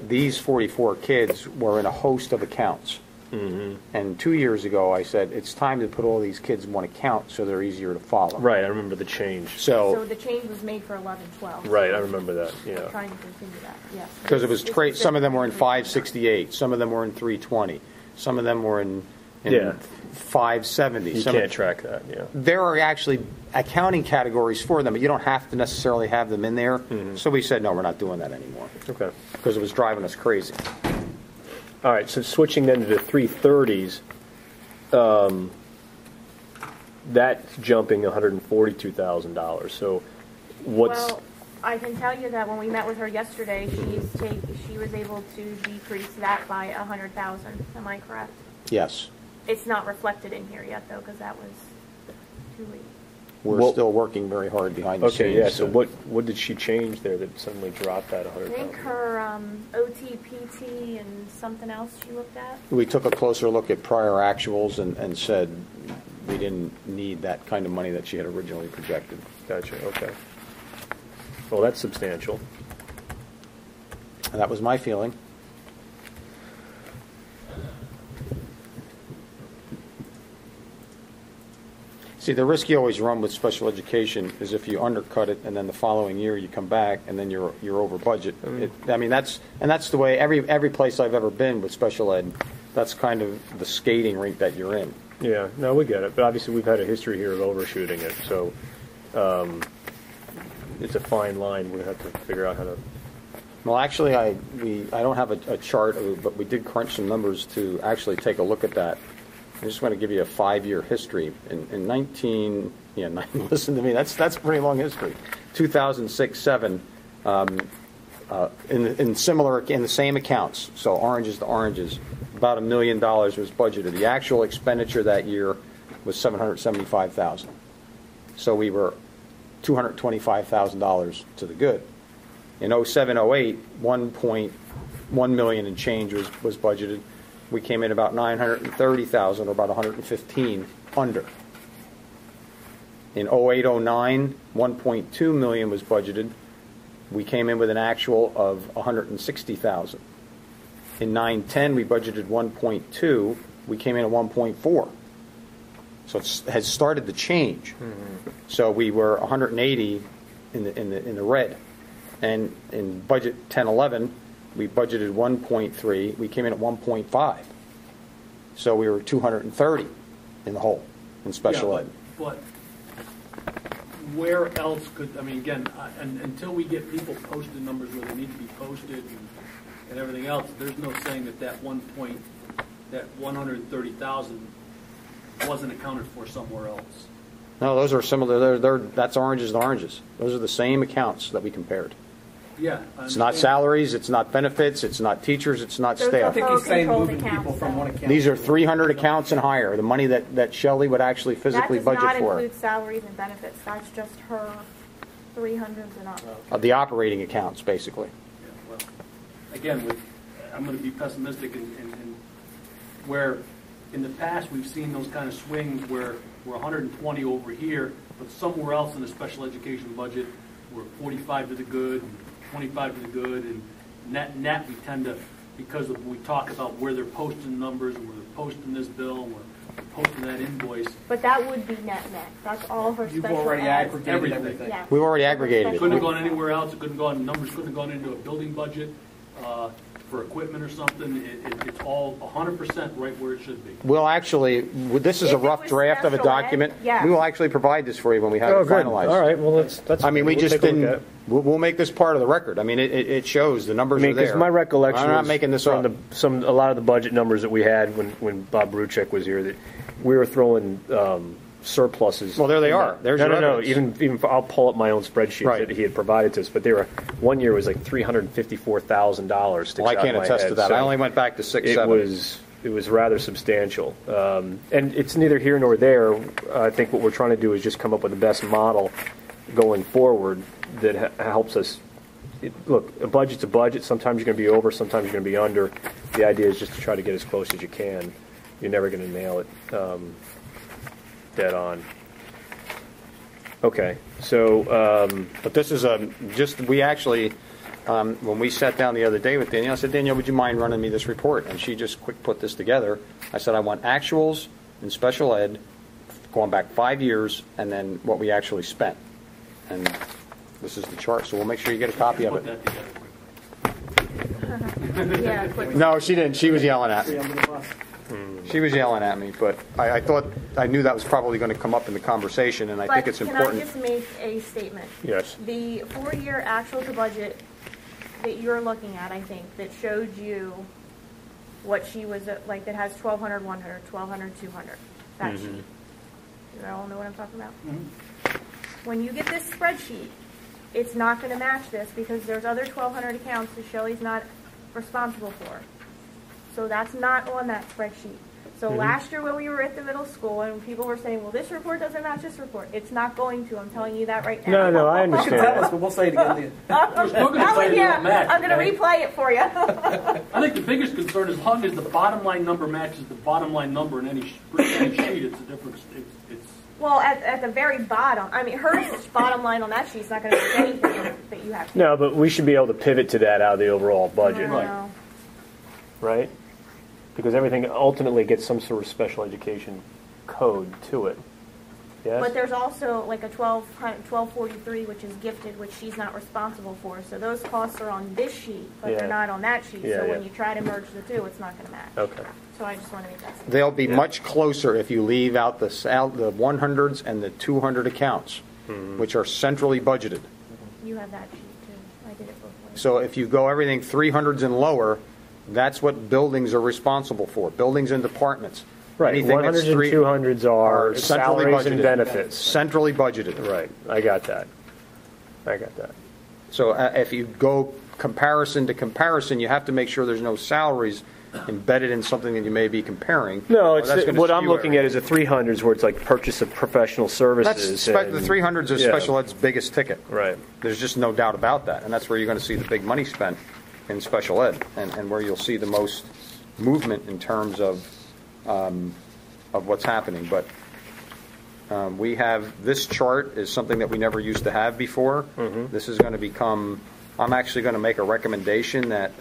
these 44 kids were in a host of accounts. Mm-hmm. And 2 years ago, I said, it's time to put all these kids in one account so they're easier to follow. Right, I remember the change. So the change was made for 11-12. Right, I remember that. Yeah. Trying to continue that, yes. Because it was some of them were in 568, some of them were in 320, some of them were in Yeah. 570. You can't track that. Yeah. There are actually accounting categories for them, but you don't have to necessarily have them in there. Mm-hmm. So we said, no, we're not doing that anymore Okay. because it was driving us crazy. All right, so switching then to the 330s, that's jumping $142,000. So what's Well, I can tell you that when we met with her yesterday, she was able to decrease that by 100,000. Am I correct? Yes. It's not reflected in here yet, though, because that was too late. We're Well- still working very hard behind the scenes. okay? Yeah. So what did she change there that suddenly dropped that I 100,000? think her OT, PT, and something else she looked at. We took a closer look at prior actuals and said we didn't need that kind of money that she had originally projected. Gotcha. Okay. Well, that's substantial. And that was my feeling. See, the risk you always run with special education is if you undercut it and then the following year you come back and then you're over budget. That's the way every place I've ever been with special ed. That's kind of the skating rink that you're in. Yeah. No, we get it. But obviously, we've had a history here of overshooting it. So it's a fine line. We're going to have to figure out how to. Well, actually, I don't have a chart, but we did crunch some numbers to actually take a look at that. I just want to give you a 5-year history. In 19, listen to me, that's a pretty long history. 2006-07, in the same accounts, so oranges to oranges, about $1 million was budgeted. The actual expenditure that year was $775,000. So we were $225,000 to the good. In 07-08, 1.1 million and change was budgeted. We came in about 930,000, or about 115 under. In 08-09, 1.2 million was budgeted. We came in with an actual of 160,000. In 9-10, we budgeted 1.2. We came in at 1.4. So it has started to change. Mm-hmm. So we were 180 in the red. And in budget 10-11, we budgeted 1.3. We came in at 1.5. So we were 230 in the hole in special ed. But where else could, again, until we get people posted numbers where they need to be posted and everything else, there's no saying that 130,000 wasn't accounted for somewhere else. No, those are similar. That's oranges to oranges. Those are the same accounts that we compared. Yeah. It's not salaries, it's not benefits, it's not teachers, it's not Those I staff. think he's saying Controlled moving people accounts, from though. one account. These are 300 accounts and higher, the money that Shelley would actually physically budget That does for. not include salaries and benefits. That's just her 300s and up. The operating accounts, basically. Yeah, well, again, I'm going to be pessimistic in where in the past we've seen those kind of swings where we're 120 over here, but somewhere else in the special education budget we're 45 to the good, and 25 to the good, and net we tend to, because we talk about where they're posting numbers, and where they're posting this bill, and we're posting that invoice. But that would be net. That's all her You've special already ed. aggregated Everything. everything. Yeah. We've already aggregated it. Couldn't have gone anywhere else. It couldn't have gone, numbers couldn't have gone into a building budget for equipment or something. It's all 100% right where it should be. We'll actually, this is a If it rough was draft of a special ed, document. yeah. We will actually provide this for you when we have Oh, it good. finalized. All right, well, that's. I mean, we we'll just take a look didn't, at it. we'll make this part of the record. I mean, it shows, the I numbers mean, are there. because my recollection I'm not was making this from up. a lot of the budget numbers that we had when Bob Bruchek was here, that we were throwing surpluses. Well, there they in are. that. There's no, your no, evidence. even I'll pull up my own spreadsheet Right. that he had provided to us, but they were, one year was like $354,000. Well, I can't attest to that. I only went back to 6, It 7. was rather substantial, and it's neither here nor there. I think what we're trying to do is just come up with the best model going forward that helps us. Look, a budget's a budget. Sometimes you're going to be over, sometimes you're going to be under. The idea is just to try to get as close as you can. You're never going to nail it dead on. Okay, so But this is we actually, when we sat down the other day with Danielle, I said, Danielle, would you mind running me this report? And she just quick put this together. I said, I want actuals in special ed going back 5 years, and then what we actually spent. And this is the chart, so we'll make sure you get a copy of Put it. that together quickly. Yeah, quick. No, she didn't. She was yelling at See, me. under the bus. She was yelling at me, but I thought, I knew that was probably going to come up in the conversation, and I think it's But important. can I just make a statement? yes, The 4-year actual to budget that you're looking at, I think, that showed you what she was, like, that has 1,200, 100, 1,200, 200, that sheet. You all know what I'm talking about? When you get this spreadsheet, it's not going to match this because there's other 1,200 accounts that Shelley's not responsible for. So that's not on that spreadsheet. So last year when we were at the middle school and people were saying, well, this report doesn't match this report, it's not going to. I'm telling you that right now. no, I You can understand. tell us, but we'll say it again. to you. We're still going to say it Yeah, don't match. I'm going to okay? replay it for you. I think the biggest concern, as long as the bottom line number matches the bottom line number in any sheet, it's a difference. It's Well, at the very bottom, I mean, her bottom line on that sheet's not going to be anything that you have to. No, but we should be able to pivot to that out of the overall budget, I know. right? Because everything ultimately gets some sort of special education code to it. Yes? But there's also like a 1243, which is gifted, which she's not responsible for. So those costs are on this sheet, but Yeah. they're not on that sheet. Yeah, So when yeah. you try to merge the two, it's not going to match. Okay. So I just want to make that clear. They'll be much closer if you leave out the 100s and the 200 accounts, which are centrally budgeted. You have that sheet too. I did it both ways. So if you go everything 300s and lower, that's what buildings are responsible for, buildings and departments. Right, Anything that's 100s and 200s are centrally salaries and budgeted. benefits. Centrally budgeted. Right, I got that. So if you go comparison to comparison, you have to make sure there's no salaries embedded in something that you may be comparing. No, or it's that's gonna what I'm skew looking at everything. is the 300s where it's like purchase of professional services. The 300s is yeah. special ed's biggest ticket. Right. There's just no doubt about that. And that's where you're going to see the big money spent in special ed and where you'll see the most movement in terms of what's happening. But we have, this chart is something that we never used to have before. This is going to become, I'm actually going to make a recommendation that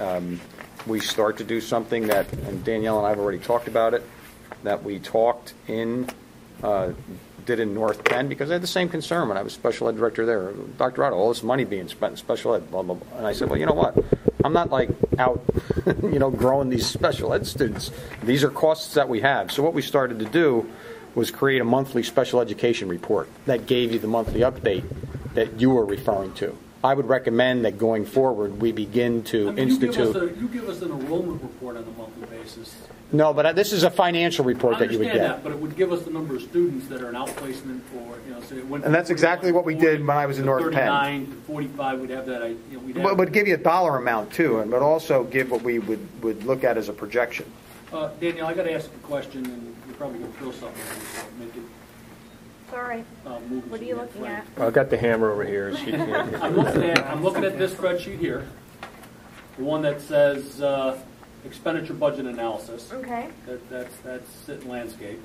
we start to do something that, and Danielle and I have already talked about it, that we talked did in North Penn, because I had the same concern when I was special ed director there. Dr. Otto, all this money being spent in special ed, blah, blah, blah. And I said, well, you know what? I'm not like out, growing these special ed students. These are costs that we have. So what we started to do was create a monthly special education report that gave you the monthly update that you were referring to. I would recommend that going forward, we begin to I mean, institute. You give us an enrollment report on a monthly basis. No, but this is a financial report I that you would understand get. that, but it would give us the number of students that are in outplacement or, say it went And that's from exactly what we 40 did when I was in to North Penn. 39 to 45, we'd have that, we'd have. But it would give you a dollar amount too, but also give what we would look at as a projection. Danielle, I got to ask a question, and you're probably going to throw something at me, so make it It's all right. move. What are you looking at? I've got the hammer over here. She can't. I'm looking at this spreadsheet here, the one that says expenditure budget analysis. Okay. That's sit in landscape.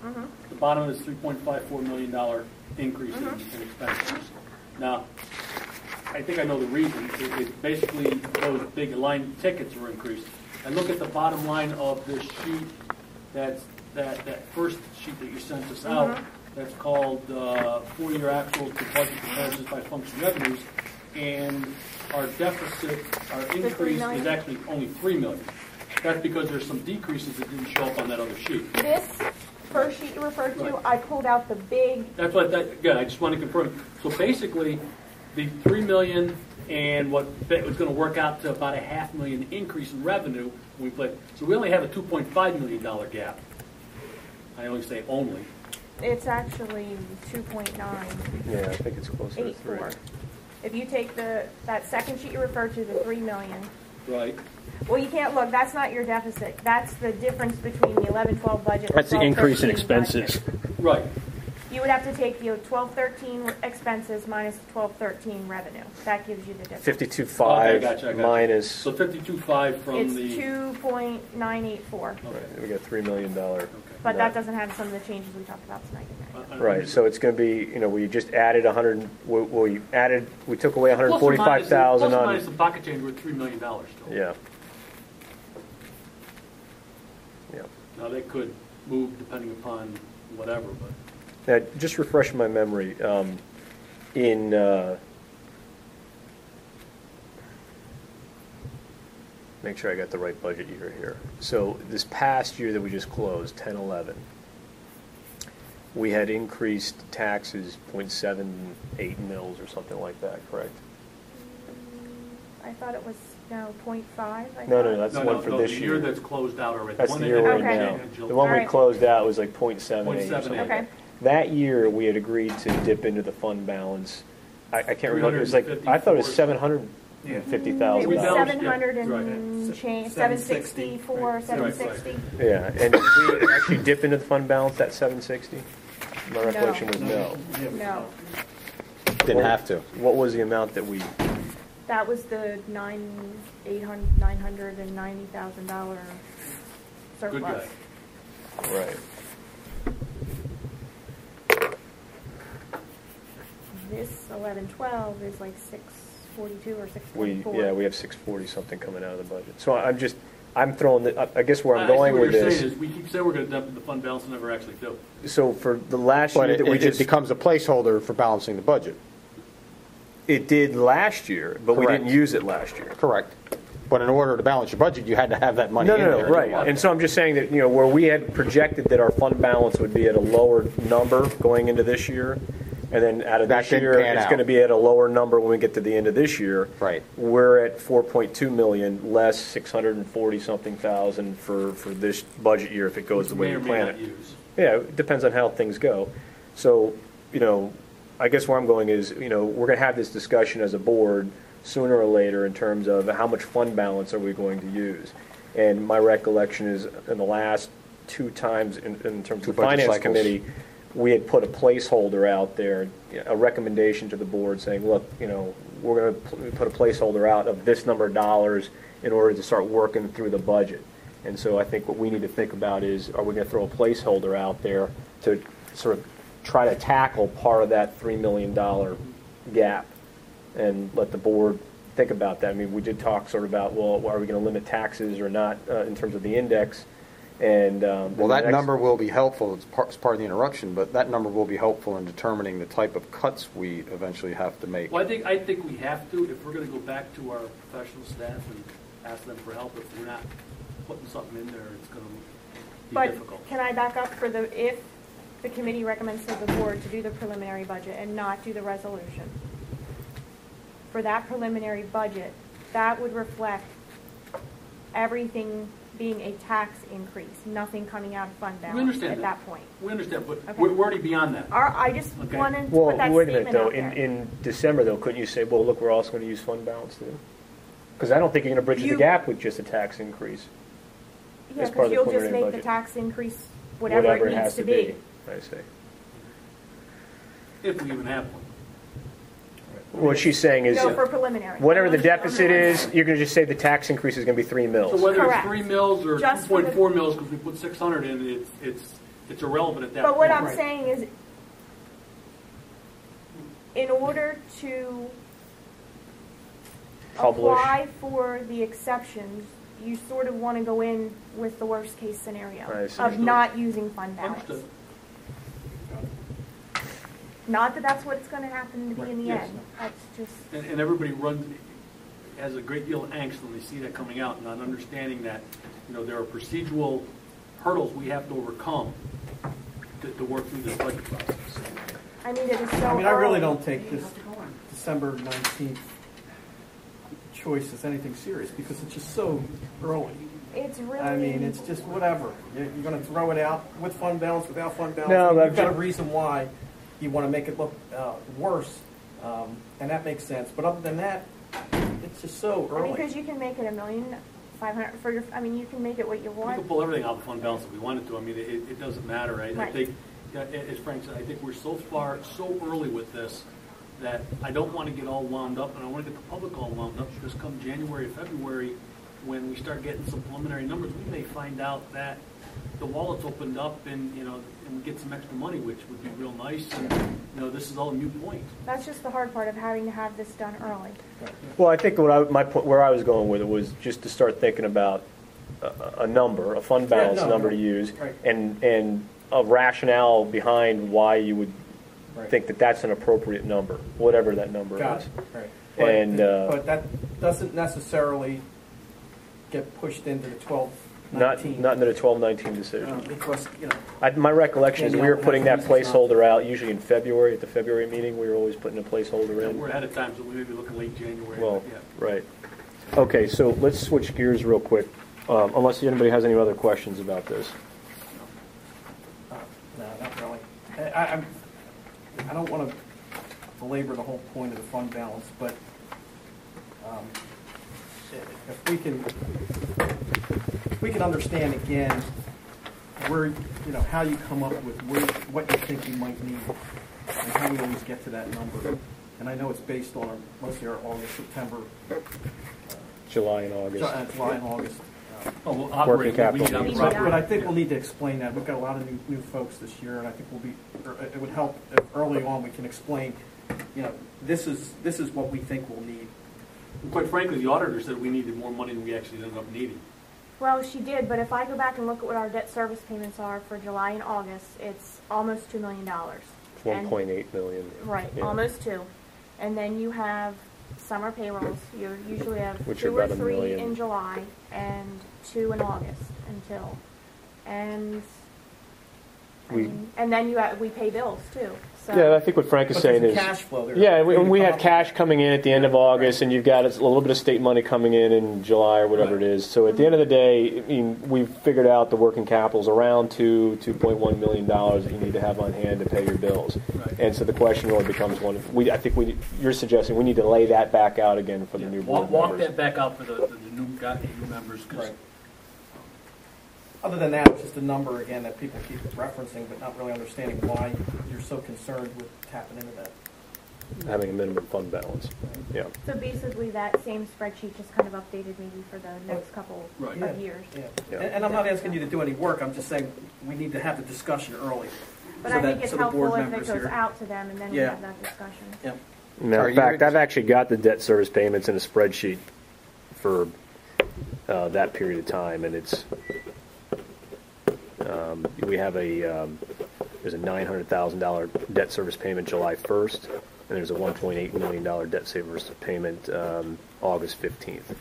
The bottom is $3.54 million increase in expenditures. Now, I think I know the reason. It basically, those big line tickets were increased. And look at the bottom line of this sheet, that first sheet that you sent us out, that's called 4-year actual to budget comparisons by function revenues, and our deficit, our increase is actually only $3 million. That's because there's some decreases that didn't show up on that other sheet. This first sheet you referred to, Right. I pulled out the big, That's what, again, I just want to confirm. So basically, the $3 million and what was going to work out to about a $500,000 increase in revenue when we played. So we only have a $2.5 million gap. I only say only. it's actually 2.984. Yeah, I think it's closer to 3. If you take that second sheet you referred to, the $3 million, Right. well, you can't look, that's not your deficit. That's the difference between the 11-12 budget and That's the 12-13 increase in budget. expenses. Right. You would have to take the 12-13 expenses minus the 12-13 revenue. That gives you the difference. 52.5 Okay, I gotcha. minus. So 52.5 from It's the. 2.984. Right, we got $3 million. Okay. But that doesn't have some of the changes we talked about tonight in there. Right, so it's going to be, we just added 100. We took away Plus or minus 145,000 plus or on. minus the pocket change, we're $3 million still. Yeah. Yeah. Now, they could move depending upon whatever, but. Now, just refresh my memory. Make sure I got the right budget year here. So this past year that we just closed, 10-11, we had increased taxes 0.78 mils or something like that, correct? I thought it was now 0.5. No, that's the one for this the year. year that's closed out already. That's one the that year had right Okay. now. changed in July. The one we Alright. closed out was like 0.78 or something. 0.78. like Okay. that. That year, we had agreed to dip into the fund balance. I can't remember, it was like, I thought it was $750,000. It was We balanced, 700 yeah, and right. change, 760. 764, Right. 760. Yeah, and did we actually dip into the fund balance at 760? My recollection was no. No, Didn't have to. What was the amount that we, that was the $990,000 Good surplus. guy. right, This 11-12 is like 642 or 644. we have 640 something coming out of the budget. So I'm throwing, I guess where I'm I see going what with you're this, saying is we keep saying we're going to dump the fund balance and never actually do. so for the last But year that we it just, becomes a placeholder for balancing the budget. it did last year, but we Correct. didn't use it last year. Correct. But in order to balance your budget, you had to have that money in there. Right. And so I'm just saying that, where we had projected that our fund balance would be at a lower number going into this year, and then out of That this didn't year, pan it's out. going to be at a lower number when we get to the end of this year. Right. We're at 4.2 million, less 640 something thousand for this budget year if it goes the way May we or may plan not it. use. Yeah, it depends on how things go. So, I guess where I'm going is, we're going to have this discussion as a board sooner or later in terms of how much fund balance are we going to use. And my recollection is in the last 2 times in terms of Two the budget Finance cycles. Committee, we had put a placeholder out there, a recommendation to the board saying, look, we're going to put a placeholder out of this number of dollars in order to start working through the budget. And so I think what we need to think about is, are we going to throw a placeholder out there to sort of try to tackle part of that $3 million gap and let the board think about that? I mean, we did talk sort of about, well, are we going to limit taxes or not in terms of the index? And Well, that number will be helpful, it's part of the interruption, but that number will be helpful in determining the type of cuts we eventually have to make. Well, I think we have to, if we're going to go back to our professional staff and ask them for help. If we're not putting something in there, it's going to be But difficult. can I back up if the committee recommends to the board to do the preliminary budget and not do the resolution? For that preliminary budget, that would reflect everything being a tax increase, nothing coming out of fund balance understand at that. that point. We understand, but Okay. we're already beyond that. I just Okay. wanted to well, put that wait a minute statement though. out there. In December though, couldn't you say, well, look, we're also going to use fund balance too? Because I don't think you're going to bridge the You- gap with just a tax increase. Yeah, as part because of the you'll just preliminary make the budget. tax increase whatever it needs has to be. I see. If we even have one. What she's saying is, No, for preliminary. whatever the deficit is, you're going to just say the tax increase is going to be 3 So mils. whether it's Correct. 3 mils or Just for the- 2.4 mils, because we put 600 in, it's irrelevant at that But what point. I'm Right. saying is, in order to publish? apply for the exceptions, you sort of want to go in with the worst case scenario I see. of not using fund balance. Understood. Not that that's what's going to happen to be in the Yes. end. That's just, And everybody has a great deal of angst when they see that coming out, not understanding that, there are procedural hurdles we have to overcome to work through this budget process. I mean, it is so I mean, I really early. don't take this December 19th choice as anything serious because it's just so early. It's really. I mean, it's just whatever. You're going to throw it out with fund balance, without fund balance. No, You've but- got a reason why you want to make it look worse, and that makes sense. But other than that, it's just so I mean, early. because you can make it $1,500,000 for your. I mean, you can make it what you We want. could pull everything out of fund balance if we wanted to. I mean, it doesn't matter. I Right. think, as Frank said, I think we're so early with this that I don't want to get all wound up, and I want to get the public all wound up because come January, February, when we start getting some preliminary numbers, we may find out that the wallet's opened up and, and we get some extra money, which would be real nice. And, this is all a new point. That's just the hard part of having to have this done early. Well, I think my point, where I was going with it was just to start thinking about a number, a fund balance number to use, Right. and a rationale behind why you would Right. think that that's an appropriate number, whatever that number Got is. it. Right. And, but that doesn't necessarily get pushed into the 12-19. Not into the 12-19 decision. Because, My recollection is we were Danielle putting that has reasons not placeholder out usually in February, at the February meeting, we were always putting a placeholder in. We're ahead of time, so we may be looking late January. Well, but yeah. right. Okay, so let's switch gears real quick, unless anybody has any other questions about this. no, not really. I don't want to belabor the whole point of the fund balance, but if we can understand again where, how you come up with what you think you might need and how we always get to that number. And I know it's based on mostly our August, September, July and August. July and August. Oh, we'll operate. capital We need needs. to But I think we'll need to explain that. We've got a lot of new folks this year, and I think it would help if early on we can explain, this is what we think we'll need. And quite frankly, the auditor said we needed more money than we actually ended up needing. Well, she did, but if I go back and look at what our debt service payments are for July and August, it's almost $2 million. It's 1.8 million. Right, Yeah. almost 2. And then you have summer payrolls. You usually have Which 2 are or about $1 3 million. in July and 2 in August until. And and then we pay bills too. So Yeah, I think what Frank is But saying there's is, cash flow there. yeah, and we Come had up cash coming in at the end of August, and you've got a little bit of state money coming in July or whatever Right. it is. So at the end of the day, I mean, we've figured out the working capital's around $2.1 million that you need to have on hand to pay your bills. Right. And so the question really becomes one: you're suggesting we need to lay that back out again for the new board Walk members. that back out for the new members. 'Cause Right. Other than that, it's just a number, again, that people keep referencing, but not really understanding why you're so concerned with tapping into that. Having a minimum fund balance. Yeah. So basically, that same spreadsheet just kind of updated maybe for the next couple Right. of years. Yeah. Yeah. And I'm not asking you to do any work, I'm just saying we need to have the discussion early. But so I think that- it's so the board helpful if it members goes here- out to them and then we Yeah. have that discussion. Yep. Matter Are of you fact, ready? I've actually got the debt service payments in a spreadsheet for that period of time, and it's we have there's a $900,000 debt service payment July 1st, and there's a $1.8 million debt service payment August 15th.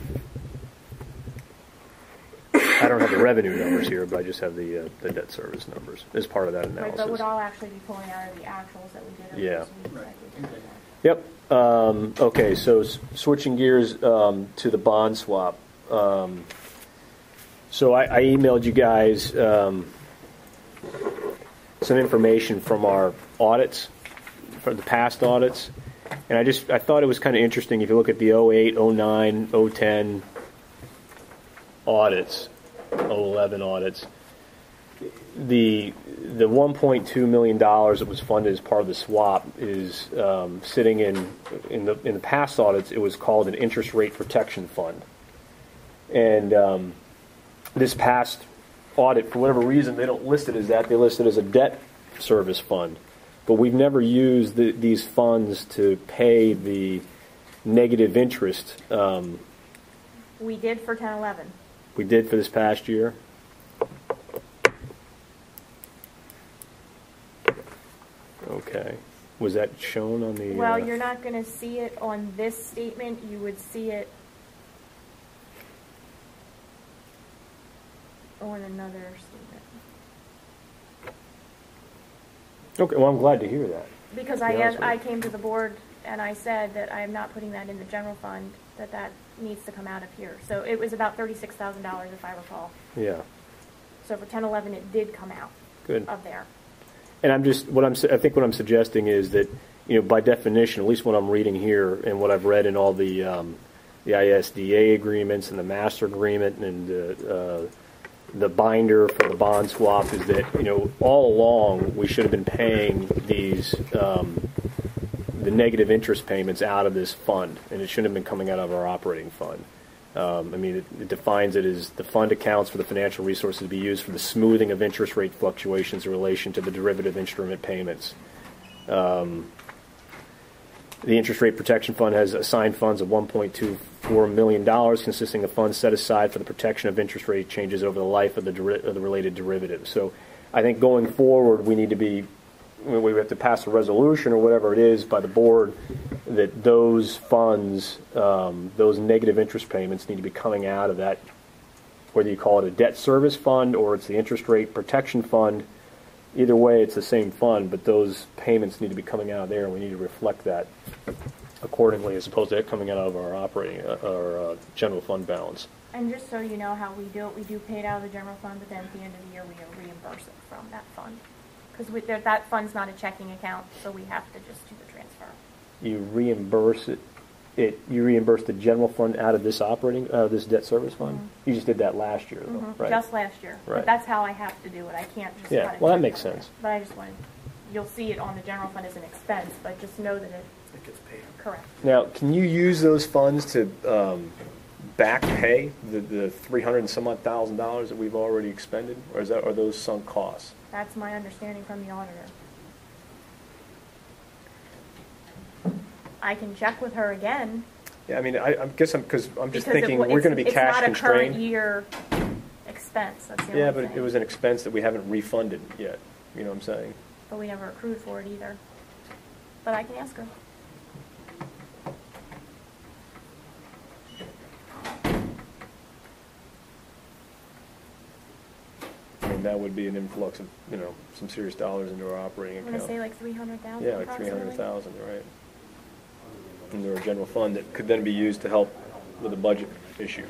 I don't have the revenue numbers here, but I just have the debt service numbers as part of that Right, analysis. but would all actually be pulling out of the actuals that we did over Yeah. those weeks. Right. like we did. Yep. Okay, so switching gears to the bond swap. So I emailed you guys some information from our audits, from the past audits, and I thought it was kind of interesting if you look at the 08, 09, 010 audits, 011 audits. The $1.2 million that was funded as part of the swap is sitting in the past audits. It was called an interest rate protection fund, and this past audit, for whatever reason, they don't list it as that. They list it as a debt service fund, but we've never used these funds to pay the negative interest We did for 10-11. we did for this past year? Okay. Was that shown on the? Well, you're not going to see it on this statement. You would see it on another statement. Okay. Well, I'm glad to hear that. Because To be honest with you. I came to the board and I said that I am not putting that in the general fund, that needs to come out of here. So it was about $36,000 if I recall. Yeah. So for 10-11, it did come out Good. of there. And I think what I'm suggesting is that, by definition, at least what I'm reading here and what I've read in all the ISDA agreements and the master agreement and the binder for the bond swap is that, all along we should have been paying these, the negative interest payments out of this fund, and it shouldn't have been coming out of our operating fund. It defines it as the fund accounts for the financial resources to be used for the smoothing of interest rate fluctuations in relation to the derivative instrument payments. The interest rate protection fund has assigned funds of $1.24 million, consisting of funds set aside for the protection of interest rate changes over the life of the related derivative. So I think going forward, we have to pass a resolution or whatever it is by the board that those funds, those negative interest payments need to be coming out of that, whether you call it a debt service fund or it's the interest rate protection fund. Either way, it's the same fund, but those payments need to be coming out of there, and we need to reflect that accordingly as opposed to it coming out of our our general fund balance. And just so you know how we do it, we do pay it out of the general fund, but then at the end of the year, we reimburse it from that fund. Because that fund's not a checking account, so we have to just do the transfer. You reimburse you reimburse the general fund out of this this debt service fund? Mm-hmm. You just did that last year, though, right? Just last year. Right. But that's how I have to do it. I can't just Yeah, cut it well, that from makes there. sense. But I just wanted, you'll see it on the general fund as an expense, but just know that It gets paid. correct. Now, can you use those funds to back pay the $300 and some odd thousand that we've already expended, or are those sunk costs? That's my understanding from the auditor. I can check with her again. Yeah, I guess because I'm just because thinking we're going to be cash It's not a current constrained. year expense, that's the Yeah, only but thing. it was an expense that we haven't refunded yet. You know what I'm saying? But we never accrued for it either. But I can ask her. That would be an influx of some serious dollars into our operating I'm account. going to say like 300,000. Yeah, like 300,000, right? Into our general fund that could then be used to help with the budget issue.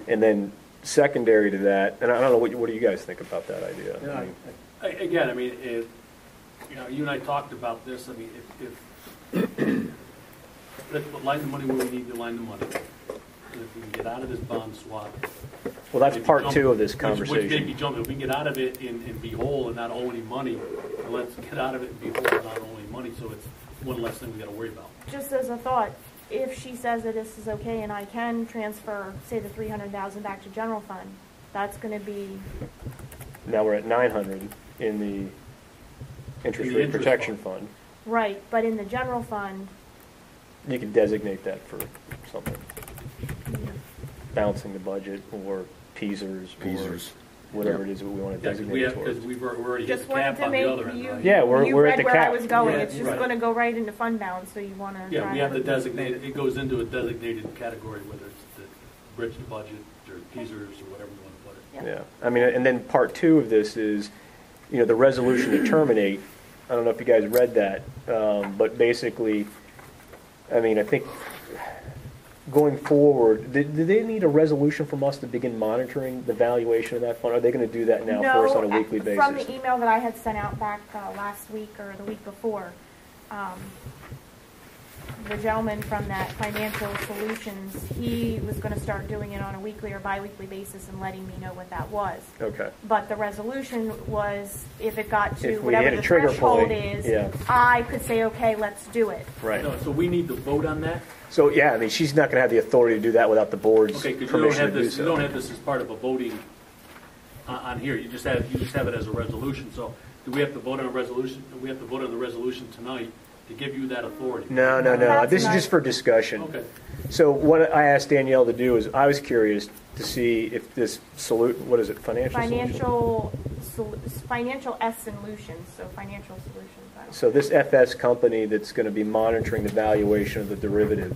And then secondary to that, and I don't know what do you guys think about that idea? Yeah, Again, if, you and I talked about this. If let's line the money where we need to line the money. And if we can get out of this bond swap. Well, that's maybe part jump- two of this which conversation. maybe jump. If we can get out of it and be whole and not owe any money, then let's get out of it and be whole and not owe any money. So it's one less thing we got to worry about. Just as a thought, if she says that this is okay and I can transfer, say, the 300,000 back to general fund, that's going to be, Now we're at 900 in the interest The rate interest protection fund. right, but in the general fund, You could designate that for something, you know, balancing the budget or Peasers. Or whatever it is that we want to Yeah, designate it because towards. we've already hit just the wanted cap to on make the other end, you, right? Yeah, you we're at read the where I cap. was going. Yeah, It's just right. going to go right into fund balance, so you want to. Yeah, we have to designate, it goes into a designated category, whether it's the bridge to budget or teasers or whatever you want to put it. Yep. Yeah, and then part two of this is, the resolution to terminate. I don't know if you guys read that, but basically, I think going forward, do they need a resolution from us to begin monitoring the valuation of that fund? Are they going to do that now for us on a weekly basis? From the email that I had sent out back last week or the week before, the gentleman from that Financial Solutions, he was going to start doing it on a weekly or biweekly basis and letting me know what that was. Okay. But the resolution was, if it got to If we whatever hit a the trigger threshold point, is, yeah. I could say, okay, let's do it. Right. No, so we need to vote on that? So, yeah, she's not going to have the authority to do that without the board's Okay, because permission to do you don't so. have this as part of a voting on here. You just have it as a resolution. So do we have to vote on a resolution? Do we have to vote on the resolution tonight to give you that authority. No. That's This is not- just for discussion. Okay. So what I asked Danielle to do is, I was curious to see if this what is it, financial solution? Financial solutions, so financial solutions. I don't- So this FS company that's going to be monitoring the valuation of the derivative,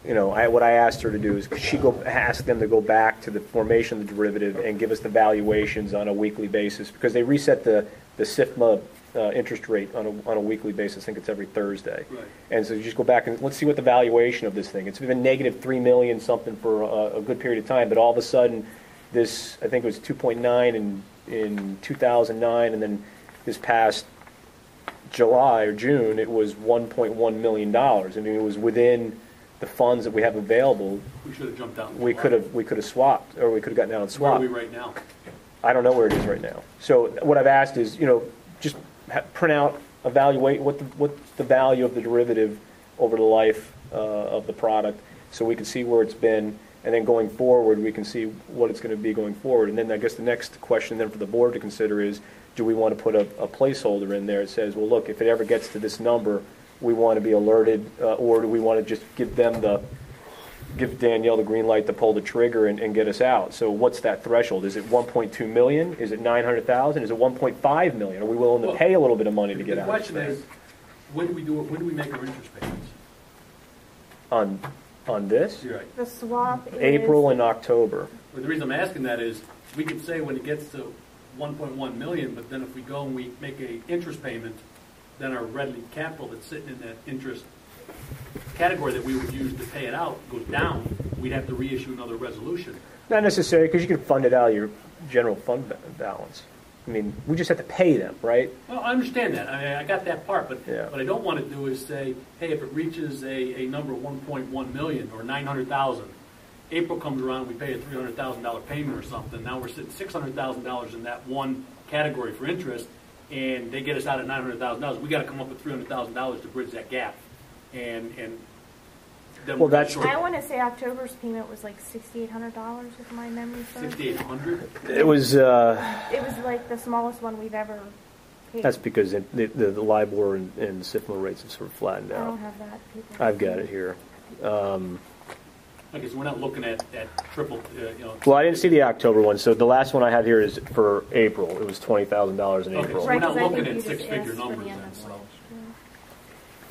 what I asked her to do is, could she ask them to go back to the formation of the derivative and give us the valuations on a weekly basis? Because they reset the SIFMA interest rate on a weekly basis. I think it's every Thursday. Right. And so you just go back and let's see what the valuation of this thing. It's been negative $3 million something for a good period of time, but all of a sudden, this, I think it was 2.9 in 2009, and then this past July or June, it was $1.1 million. I mean, it was within the funds that we have available. We should have jumped out. in We July. could have swapped, or we could have gotten out and Where are swapped. we right now? I don't know where it is right now. So what I've asked is, just print out, evaluate what's the value of the derivative over the life of the product, so we can see where it's been, and then going forward, we can see what it's going to be going forward. And then I guess the next question then for the board to consider is, do we want to put a placeholder in there that says, well, look, if it ever gets to this number, we want to be alerted, or do we want to just give Danielle the green light to pull the trigger and get us out? So what's that threshold? Is it 1.2 million? Is it 900,000? Is it 1.5 million? Are we willing to Well, pay a little bit of money to get The out? question is, when do we do it? When do we make our interest payments? On this? You're right. The swap is. April and October. But the reason I'm asking that is, we could say when it gets to 1.1 million, but then if we go and we make a interest payment, then our readily capital that's sitting in that interest category that we would use to pay it out goes down. We'd have to reissue another resolution. Not necessarily, because you can fund it out of your general fund balance. I mean, we just have to pay them, right? Well, I understand that. I mean, I got that part, but Yeah. what I don't want to do is say, hey, if it reaches a number of 1.1 million or 900,000, April comes around, we pay a $300,000 payment or something. Now we're sitting $600,000 in that one category for interest, and they get us out at $900,000. We got to come up with $300,000 to bridge that gap, and then Well, we're that's- short I want to say October's payment was like $6,800, if my memory serves. 6,800. It was, It was like the smallest one we've ever paid. that's because the LIBOR and SIFMA rates have sort of flattened I don't out. have that paper. I've got it here. Okay, so we're not looking at triple, Well, I didn't see the October one, so the last one I have here is for April. It was $20,000 in Okay, April. so Right, we're not 'cause I looking think at you just six-figure asked for the numbers end then, of so. last year.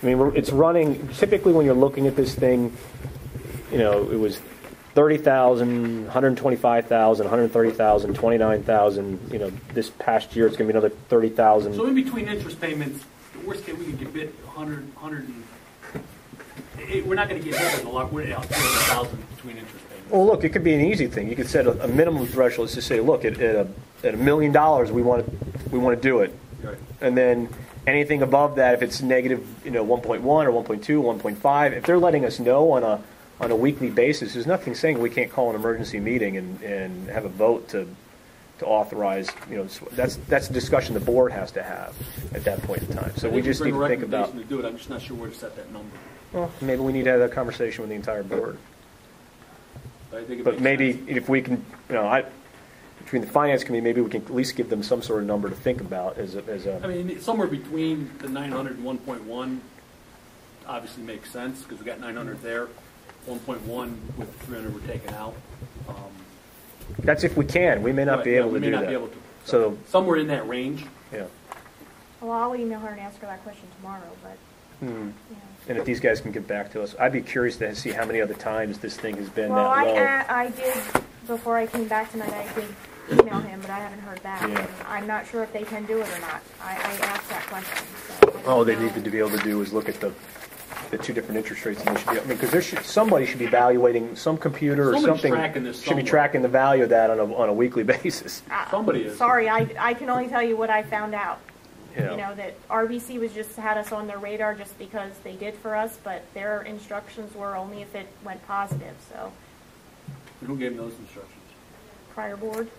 I mean, it's running, typically when you're looking at this thing, it was 30,000, 125,000, 130,000, 29,000. This past year it's going to be another 30,000. So in between interest payments, the worst case, we could get bit 100 and... We're not going to get hit with a lot, we're at 200,000 between interest payments. Well, look, it could be an easy thing. You could set a minimum threshold. Let's just say, look, at $1 million, we want to do it, Right. and then anything above that, if it's negative, 1.1 or 1.2, 1.5, if they're letting us know on a weekly basis, there's nothing saying we can't call an emergency meeting and have a vote to authorize. That's a discussion the board has to have at that point in time. So I we think just need bring a to think about. recommendation to do it, I'm just not sure where to set that number. Well, maybe we need to have that conversation with the entire board. But I think it But makes maybe sense. if we can, between the finance committee, maybe we can at least give them some sort of number to think about as I a. mean, somewhere between the 900 and 1.1 obviously makes sense, because we got 900 there. 1.1 with 300 we're taking out. That's if we can. We may not be Right, yeah, able to we may do not that. be able to. So somewhere in that range. yeah. Well, I'll email her and ask her that question tomorrow, but, Hmm. yeah. And if these guys can get back to us, I'd be curious to see how many other times this thing has been Well, that low. I did, before I came back tonight, I did email him, but I haven't heard back. Yeah. And I'm not sure if they can do it or not. I asked that question, so. I don't All they know. needed to be able to do is look at the two different interest rates, and they should be. I mean, because somebody should be evaluating, some computer or Somebody's something tracking this should be somewhere. tracking the value of that on a weekly basis. Somebody is. Sorry, I can only tell you what I found out. You know. You know, that RBC was just had us on their radar just because they did for us, but their instructions were only if it went positive, so. Who gave those instructions? Prior board.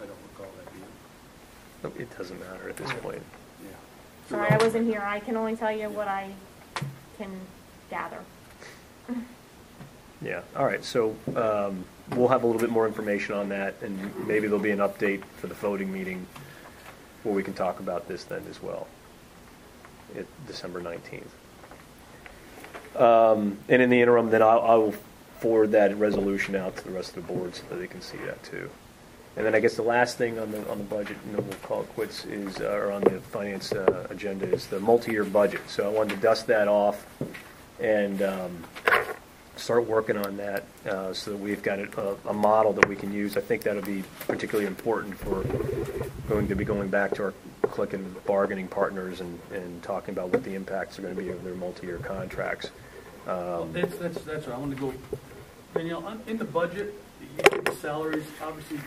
I don't recall that being. It doesn't matter at this point. Yeah. Sorry, I wasn't here. I can only tell you what I can gather. Yeah. All right. So we'll have a little bit more information on that, and maybe there'll be an update for the voting meeting where we can talk about this then as well. December 19th. And in the interim, then I will forward that resolution out to the rest of the board so that they can see that too. And then I guess the last thing on the budget, and then we'll call it quits, is or on the finance agenda is the multi-year budget. So I wanted to dust that off and start working on that so that we've got a model that we can use. I think that'll be particularly important for going to be going back to our collective bargaining partners and talking about what the impacts are going to be of their multi-year contracts. That's right. I want to go, Danielle, in the budget, you get the salaries, obviously,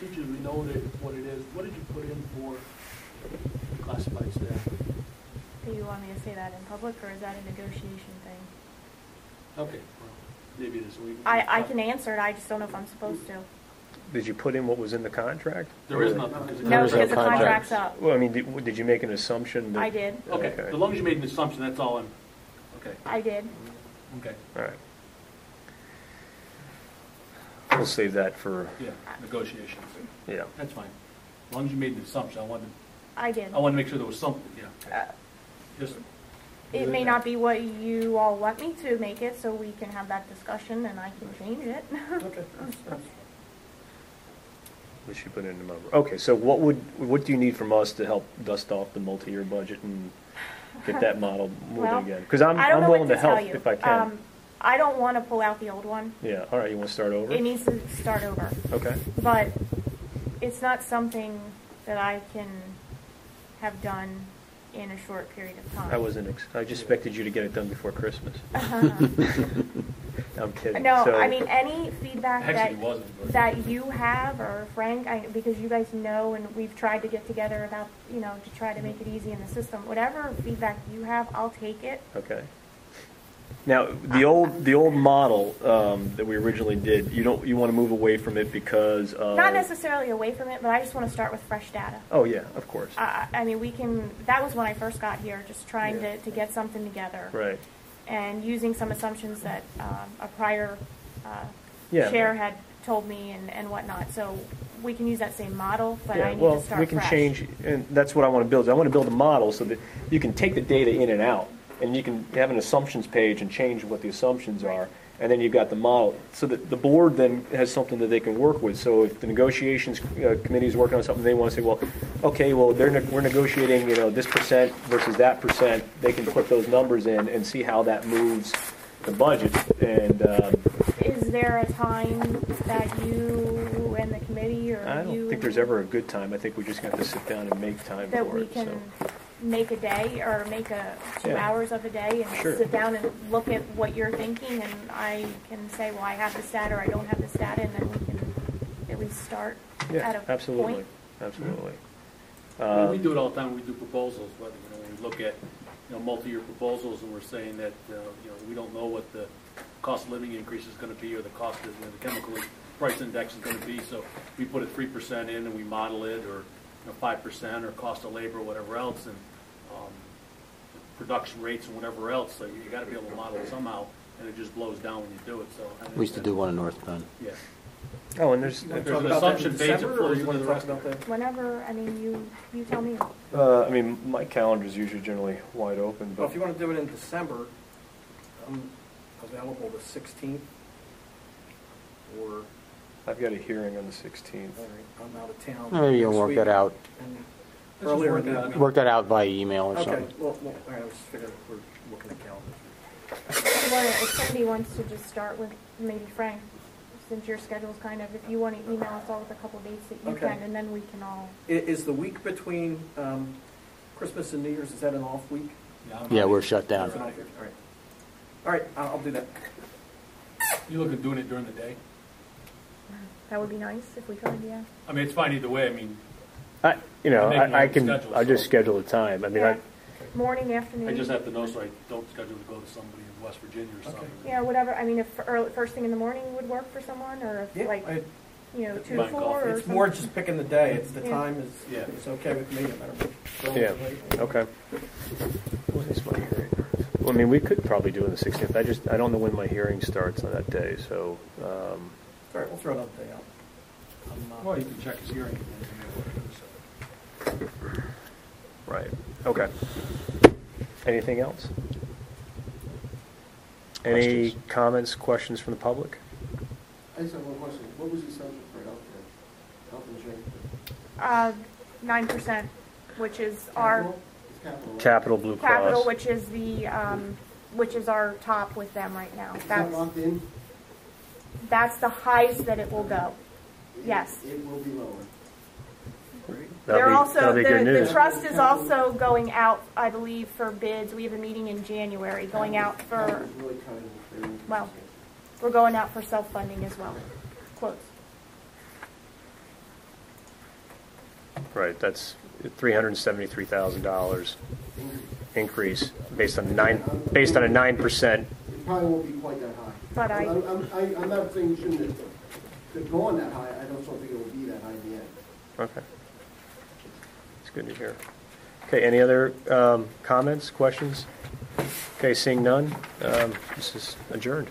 teachers, we know what it is. What did you put in for classified staff? Do you want me to say that in public, or is that a negotiation thing? Okay, well, maybe it is. I can answer it, I just don't know if I'm supposed to. Did you put in what was in the contract? There is nothing. No, is no because the contract. contract's up. Well, I mean, did you make an assumption? That, I did. Okay, Okay. as long as you made an assumption, that's all I'm, okay, I did. okay, All right. We'll save that for, yeah, negotiations. yeah. That's fine. As long as you made an assumption, I did. I wanted to make sure there was something, yeah. Just, It may not be what you all want me to make it, so we can have that discussion and I can change it. Okay. We should put in a number. Okay, so what do you need from us to help dust off the multi-year budget and get that model moving Well, again? Because I'm I don't know willing what to tell help you. if I can. I don't want to pull out the old one. Yeah, all right, you want to start over? It needs to start over. Okay. But it's not something that I can have done in a short period of time. I just expected you to get it done before Christmas. I'm kidding. No, So- I mean, any feedback actually, it wasn't. but- that you have, or Frank, because you guys know, and we've tried to get together about, to try to make it easy in the system, whatever feedback you have, I'll take it. Okay. Now, the old model that we originally did, you want to move away from it because of... Not necessarily away from it, but I just want to start with fresh data. Oh, yeah, of course. I mean, that was when I first got here, just trying Yeah. to get something together. Right. And using some assumptions that a prior Yeah. chair had told me and whatnot. So we can use that same model, but I need well, to start we can fresh. change, and that's what I want to build. I want to build a model so that you can take the data in and out, and you can have an assumptions page and change what the assumptions are, and then you've got the model, so that the board then has something that they can work with. So if the negotiations committee is working on something, they want to say, well, okay, well, we're negotiating, this percent versus that percent. They can put those numbers in and see how that moves the budget. And Is there a time that you and the committee, or I don't think there's ever a good time. I think we just got to sit down and make time that for we it. can So. make a day, or make 2 Yeah. hours of a day, and Sure. sit down and look at what you're thinking, and I can say, well, I have this data, or I don't have this data, and then we can at least start Yeah, at a absolutely, point. absolutely. I mean, we do it all the time when we do proposals, but when we look at multi-year proposals, and we're saying that we don't know what the cost of living increase is going to be, or the cost of the chemical price index is going to be. So we put a 3% in and we model it, or 5%, or cost of labor, or whatever else, and production rates and whatever else. So you got to be able to model it somehow, and it just blows down when you do it. So I think We used to do one in North Bend. Yeah. Oh, and there's, There's Talk an about that in assumption page that December, or flows you want into to the talk rest. about that? Whenever, I mean, you tell me. I mean, my calendar is usually generally wide open, Well, but if you want to do it in December, I'm available the 16th, or, I've got a hearing on the 16th. I'm out of town. Maybe you'll next work week, that out. and Let's just Earlier work in it that out. week. Work that out via email or Okay, something. well, all right, I was figuring we're looking at calendars. If somebody wants to just start with maybe Frank, since your schedule's kind of, if you want to email us all with a couple dates that you Okay. can, and then we can all. Is the week between Christmas and New Year's, is that an off week? Yeah, we're shut down. That's an off week, all right. All right, I'll do that. You look at doing it during the day? That would be nice if we could, yeah. I mean, it's fine either way. I mean, I I can, schedule, I just so- schedule a time. I mean, Yeah. Morning, afternoon. I just have to know so I don't schedule to go to somebody in West Virginia or something. Yeah, whatever. I mean, if first thing in the morning would work for someone, or if Yeah, like, 2 to Mind 4 coffee. or it's something. more just picking the day, it's the Yeah. time is, Yeah. it's okay with me, no matter what. yeah, okay. When is my hearing? Well, I mean, we could probably do it on the 16th. I don't know when my hearing starts on that day, so, All right, we'll throw another day out. Well, you can check his hearing. right, okay. Anything else? Any comments, questions from the public? I just have one question. What was the assumption for health insurance? 9%, which is our Capital? It's capital, right? Capital Blue Cross. capital, which is the, which is our top with them right now. It's not locked in? That's the highest that it will go. Yes. It will be lower. They're also, that'll be good the news. trust is also going out, I believe, for bids. We have a meeting in January, going out for, Capital's really cutting their interest well, rates. we're going out for self-funding as well. Quotes. Right, that's $373,000 increase based on a 9%. It probably won't be quite that high. But I'm not saying you shouldn't have gone that high. I just don't think it will be that high in the end. Okay. It's good to hear. Okay, any other comments, questions? Okay, seeing none, this is adjourned.